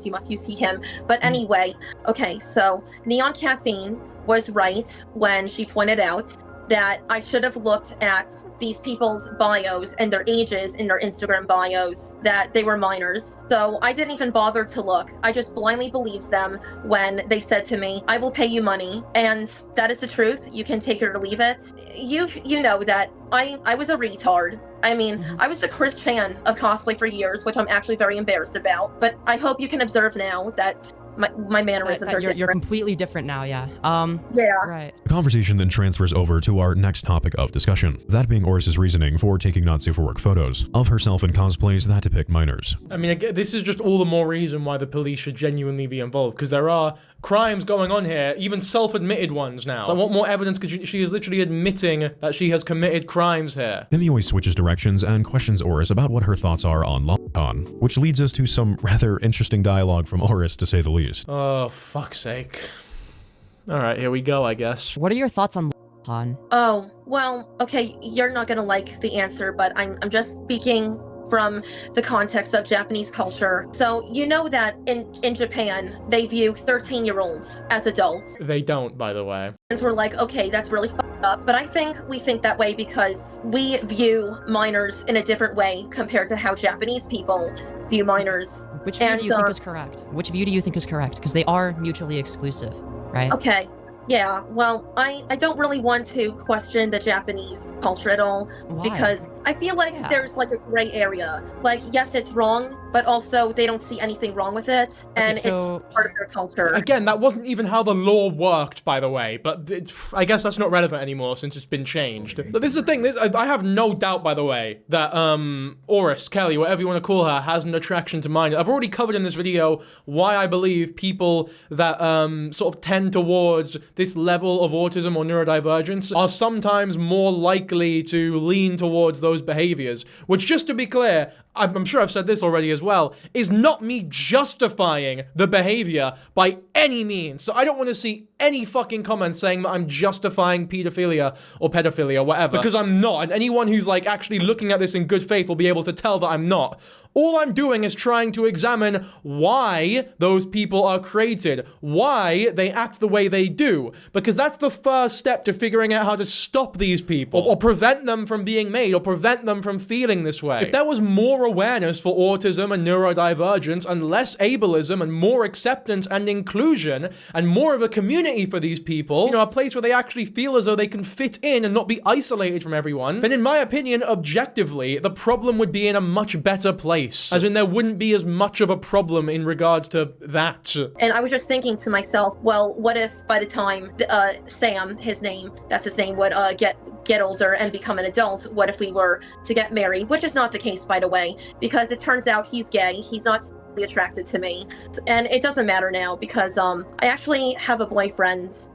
you must use he, him. But anyway, okay, so Neon Caffeine was right when she pointed out that I should have looked at these people's bios and their ages in their Instagram bios, that they were minors. So I didn't even bother to look. I just blindly believed them when they said to me, I will pay you money. And that is the truth. You can take it or leave it. You know that I was a retard. I mean, I was the Chris Chan of cosplay for years, which I'm actually very embarrassed about. But I hope you can observe now that my mannerisms are you're different. completely different now, yeah. Yeah. Right. The conversation then transfers over to our next topic of discussion, that being Auress's reasoning for taking not safe for work photos of herself in cosplays that depict minors. I mean, again, this is just all the more reason why the police should genuinely be involved, because there are crimes going on here, even self-admitted ones now. So what more evidence could she is literally admitting that she has committed crimes here. Mimi always switches directions and questions Auress about what her thoughts are on LawCon, which leads us to some rather interesting dialogue from Auress, to say the least. Oh, fuck's sake. Alright, here we go, I guess. What are your thoughts on LawCon? Oh, well, okay, you're not gonna like the answer, but I'm just speaking from the context of Japanese culture. So you know that in Japan, they view 13-year-olds as adults. They don't, by the way. And we're like, okay, that's really fucked up. But I think we think that way because we view minors in a different way compared to how Japanese people view minors. Which view do you think is correct? Which view do you think is correct? Because they are mutually exclusive, right? Okay. Yeah, well, I don't really want to question the Japanese culture at all. Why? Because I feel like there's like a gray area. Like, yes, it's wrong, but also they don't see anything wrong with it, and so, it's part of their culture. Again, that wasn't even how the law worked, by the way, but I guess that's not relevant anymore since it's been changed. But this is the thing, I have no doubt, by the way, that Auress, Kelly, whatever you want to call her, has an attraction to minors. I've already covered in this video why I believe people that sort of tend towards this level of autism or neurodivergence are sometimes more likely to lean towards those behaviors, which, just to be clear, I'm sure I've said this already as well, is not me justifying the behavior by any means. So I don't want to see any fucking comments saying that I'm justifying pedophilia or pedophilia, whatever, because I'm not. And anyone who's like actually looking at this in good faith will be able to tell that I'm not. All I'm doing is trying to examine why those people are created, why they act the way they do, because that's the first step to figuring out how to stop these people, or prevent them from being made, or prevent them from feeling this way. If there was more awareness for autism and neurodivergence, and less ableism, and more acceptance and inclusion, and more of a community for these people, you know, a place where they actually feel as though they can fit in and not be isolated from everyone, then in my opinion, objectively, the problem would be in a much better place. As in, there wouldn't be as much of a problem in regards to that. And I was just thinking to myself, well, what if by the time Sam, that's his name, would get older and become an adult, what if we were to get married? Which is not the case, by the way, because it turns out he's gay. He's not attracted to me. And it doesn't matter now because I actually have a boyfriend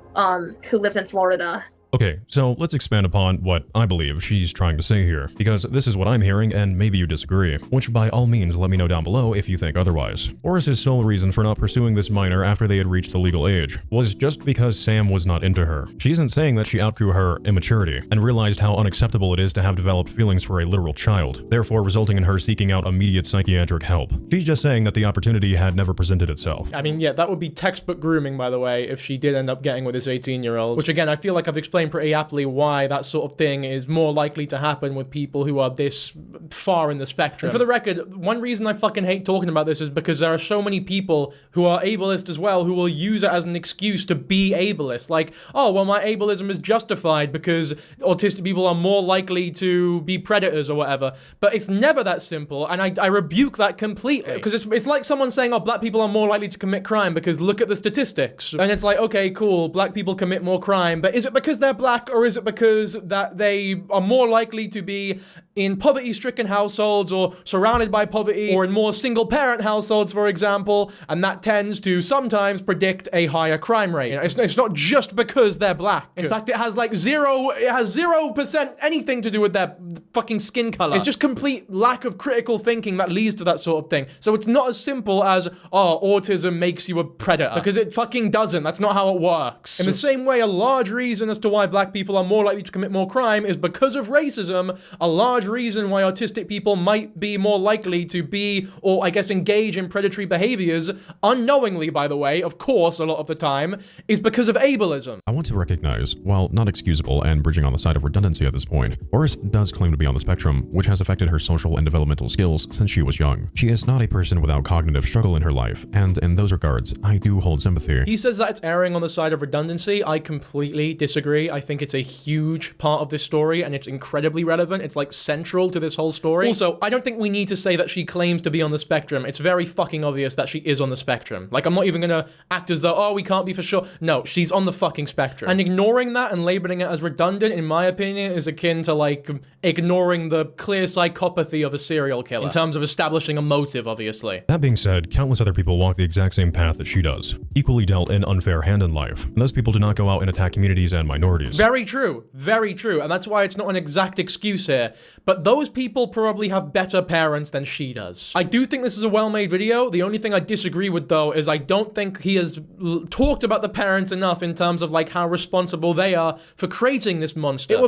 who lives in Florida. Okay, so let's expand upon what I believe she's trying to say here, because this is what I'm hearing and maybe you disagree, which by all means let me know down below if you think otherwise. Auress's sole reason for not pursuing this minor after they had reached the legal age was just because Sam was not into her. She isn't saying that she outgrew her immaturity and realized how unacceptable it is to have developed feelings for a literal child, therefore resulting in her seeking out immediate psychiatric help. She's just saying that the opportunity had never presented itself. I mean, yeah, that would be textbut grooming, by the way, if she did end up getting with this 18-year-old, which again, I feel like I've explained pretty aptly why that sort of thing is more likely to happen with people who are this far in the spectrum. And for the record, one reason I fucking hate talking about this is because there are so many people who are ableist as well who will use it as an excuse to be ableist. Like, oh, well, my ableism is justified because autistic people are more likely to be predators or whatever. But it's never that simple, and I rebuke that completely. Because it's like someone saying, oh, black people are more likely to commit crime because look at the statistics. And it's like, okay, cool, black people commit more crime, but is it because they're black, or is it because that they are more likely to be in poverty-stricken households or surrounded by poverty, or in more single-parent households, for example, and that tends to sometimes predict a higher crime rate? You know, it's not just because they're black. In fact, it has like 0% anything to do with their fucking skin color. It's just complete lack of critical thinking that leads to that sort of thing. So it's not as simple as, oh, autism makes you a predator, because it fucking doesn't. That's not how it works. In the same way, a large reason as to why black people are more likely to commit more crime is because of racism. A large reason why autistic people might be more likely to be, or I guess engage in predatory behaviors, unknowingly, by the way, of course, a lot of the time, is because of ableism. I want to recognize, while not excusable and bridging on the side of redundancy at this point, Auress does claim to be on the spectrum, which has affected her social and developmental skills since she was young. She is not a person without cognitive struggle in her life, and in those regards, I do hold sympathy. He says that it's erring on the side of redundancy. I completely disagree. I think it's a huge part of this story, and it's incredibly relevant. It's like central central to this whole story. Also, I don't think we need to say that she claims to be on the spectrum. It's very fucking obvious that she is on the spectrum. Like, I'm not even gonna act as though, oh, we can't be for sure. No, she's on the fucking spectrum. And ignoring that and labeling it as redundant, in my opinion, is akin to, like, ignoring the clear psychopathy of a serial killer. In terms of establishing a motive, obviously. That being said, countless other people walk the exact same path that she does, equally dealt an unfair hand in life. And those people do not go out and attack communities and minorities. Very true. Very true. And that's why it's not an exact excuse here. But those people probably have better parents than she does. I do think this is a well-made video. The only thing I disagree with, though, is I don't think he has talked about the parents enough in terms of, like, how responsible they are for creating this monster. It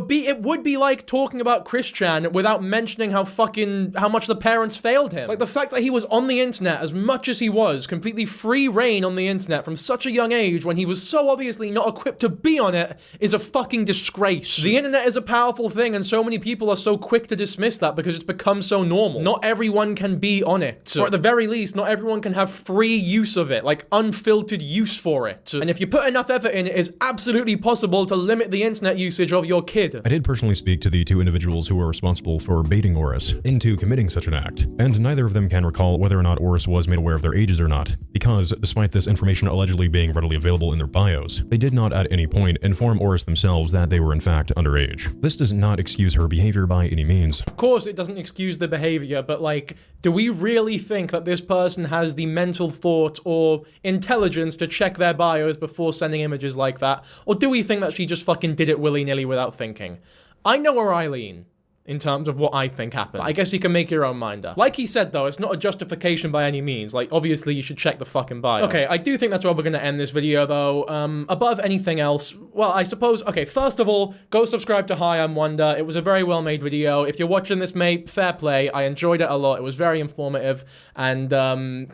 would be like talking about Chris Chan without mentioning how much the parents failed him. Like, the fact that he was on the internet as much as he was, completely free reign on the internet from such a young age when he was so obviously not equipped to be on it, is a fucking disgrace. The internet is a powerful thing, and so many people are so quick to dismiss that because it's become so normal. Not everyone can be on it. Or at the very least, not everyone can have free use of it, like unfiltered use for it. And if you put enough effort in, it is absolutely possible to limit the internet usage of your kid. I did personally speak to the two individuals who were responsible for baiting Auress into committing such an act, and neither of them can recall whether or not Auress was made aware of their ages or not, because despite this information allegedly being readily available in their bios, they did not at any point inform Auress themselves that they were in fact underage. This does not excuse her behavior by any means. Of course it doesn't excuse the behavior, but like, do we really think that this person has the mental thought or intelligence to check their bios before sending images like that? Or do we think that she just fucking did it willy-nilly without thinking? I know where I lean in terms of what I think happened. I guess you can make your own mind up. Like he said, though, it's not a justification by any means. Like, obviously, you should check the fucking bio. Okay, I do think that's where we're gonna end this video, though. Above anything else, well, I suppose, okay, first of all, go subscribe to Hi, I'm Wonder. It was a very well-made video. If you're watching this, mate, fair play. I enjoyed it a lot. It was very informative, and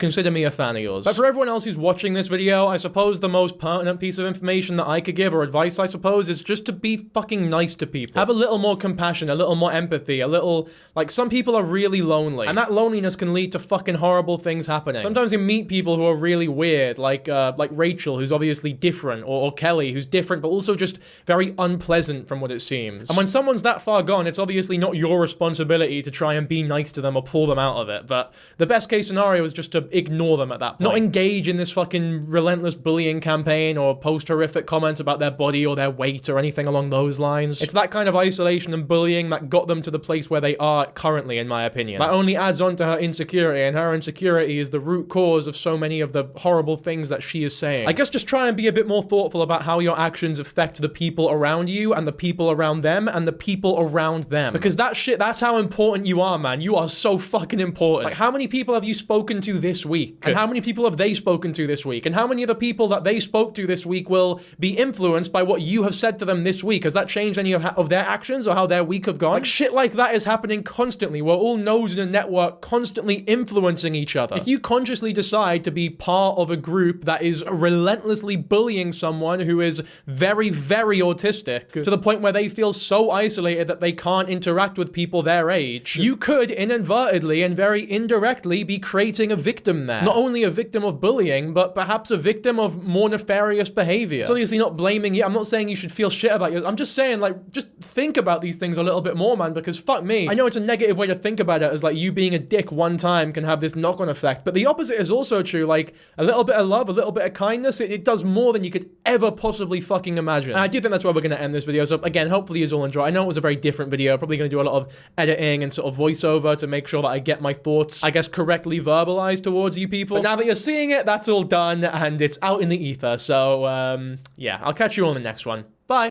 consider me a fan of yours. But for everyone else who's watching this video, I suppose the most pertinent piece of information that I could give, or advice, I suppose, is just to be fucking nice to people. Have a little more compassion, a little more empathy, a little, like, some people are really lonely, and that loneliness can lead to fucking horrible things happening. Sometimes you meet people who are really weird, like Rachel, who's obviously different, or Kelly, who's different, but also just very unpleasant from what it seems. And when someone's that far gone, it's obviously not your responsibility to try and be nice to them or pull them out of it, but the best case scenario is just to ignore them at that point. Not engage in this fucking relentless bullying campaign or post horrific comments about their body or their weight or anything along those lines. It's that kind of isolation and bullying that got them to the place where they are currently, in my opinion. That only adds on to her insecurity, and her insecurity is the root cause of so many of the horrible things that she is saying. I guess just try and be a bit more thoughtful about how your actions affect the people around you, and the people around them, and the people around them. Because that shit, that's how important you are, man. You are so fucking important. Like, how many people have you spoken to this week? And how many people have they spoken to this week? And how many of the people that they spoke to this week will be influenced by what you have said to them this week? Has that changed any of their actions or how their week have gone? Like, shit like that is happening constantly. We're all nodes in a network constantly influencing each other. If you consciously decide to be part of a group that is relentlessly bullying someone who is very, very autistic to the point where they feel so isolated that they can't interact with people their age, you could inadvertently and very indirectly be creating a victim there. Not only a victim of bullying, but perhaps a victim of more nefarious behavior. It's obviously not blaming you. I'm not saying you should feel shit about you. I'm just saying, like, just think about these things a little bit more, man, because fuck me. I know it's a negative way to think about it, as like you being a dick one time can have this knock-on effect, but the opposite is also true. Like, a little bit of love, a little bit of kindness, it does more than you could ever possibly fucking imagine. And I do think that's where we're gonna end this video. So again, hopefully you all enjoy. I know it was a very different video. Probably gonna do a lot of editing and sort of voiceover to make sure that I get my thoughts, I guess, correctly verbalized towards you people. But now that you're seeing it, that's all done and it's out in the ether. So yeah, I'll catch you on the next one.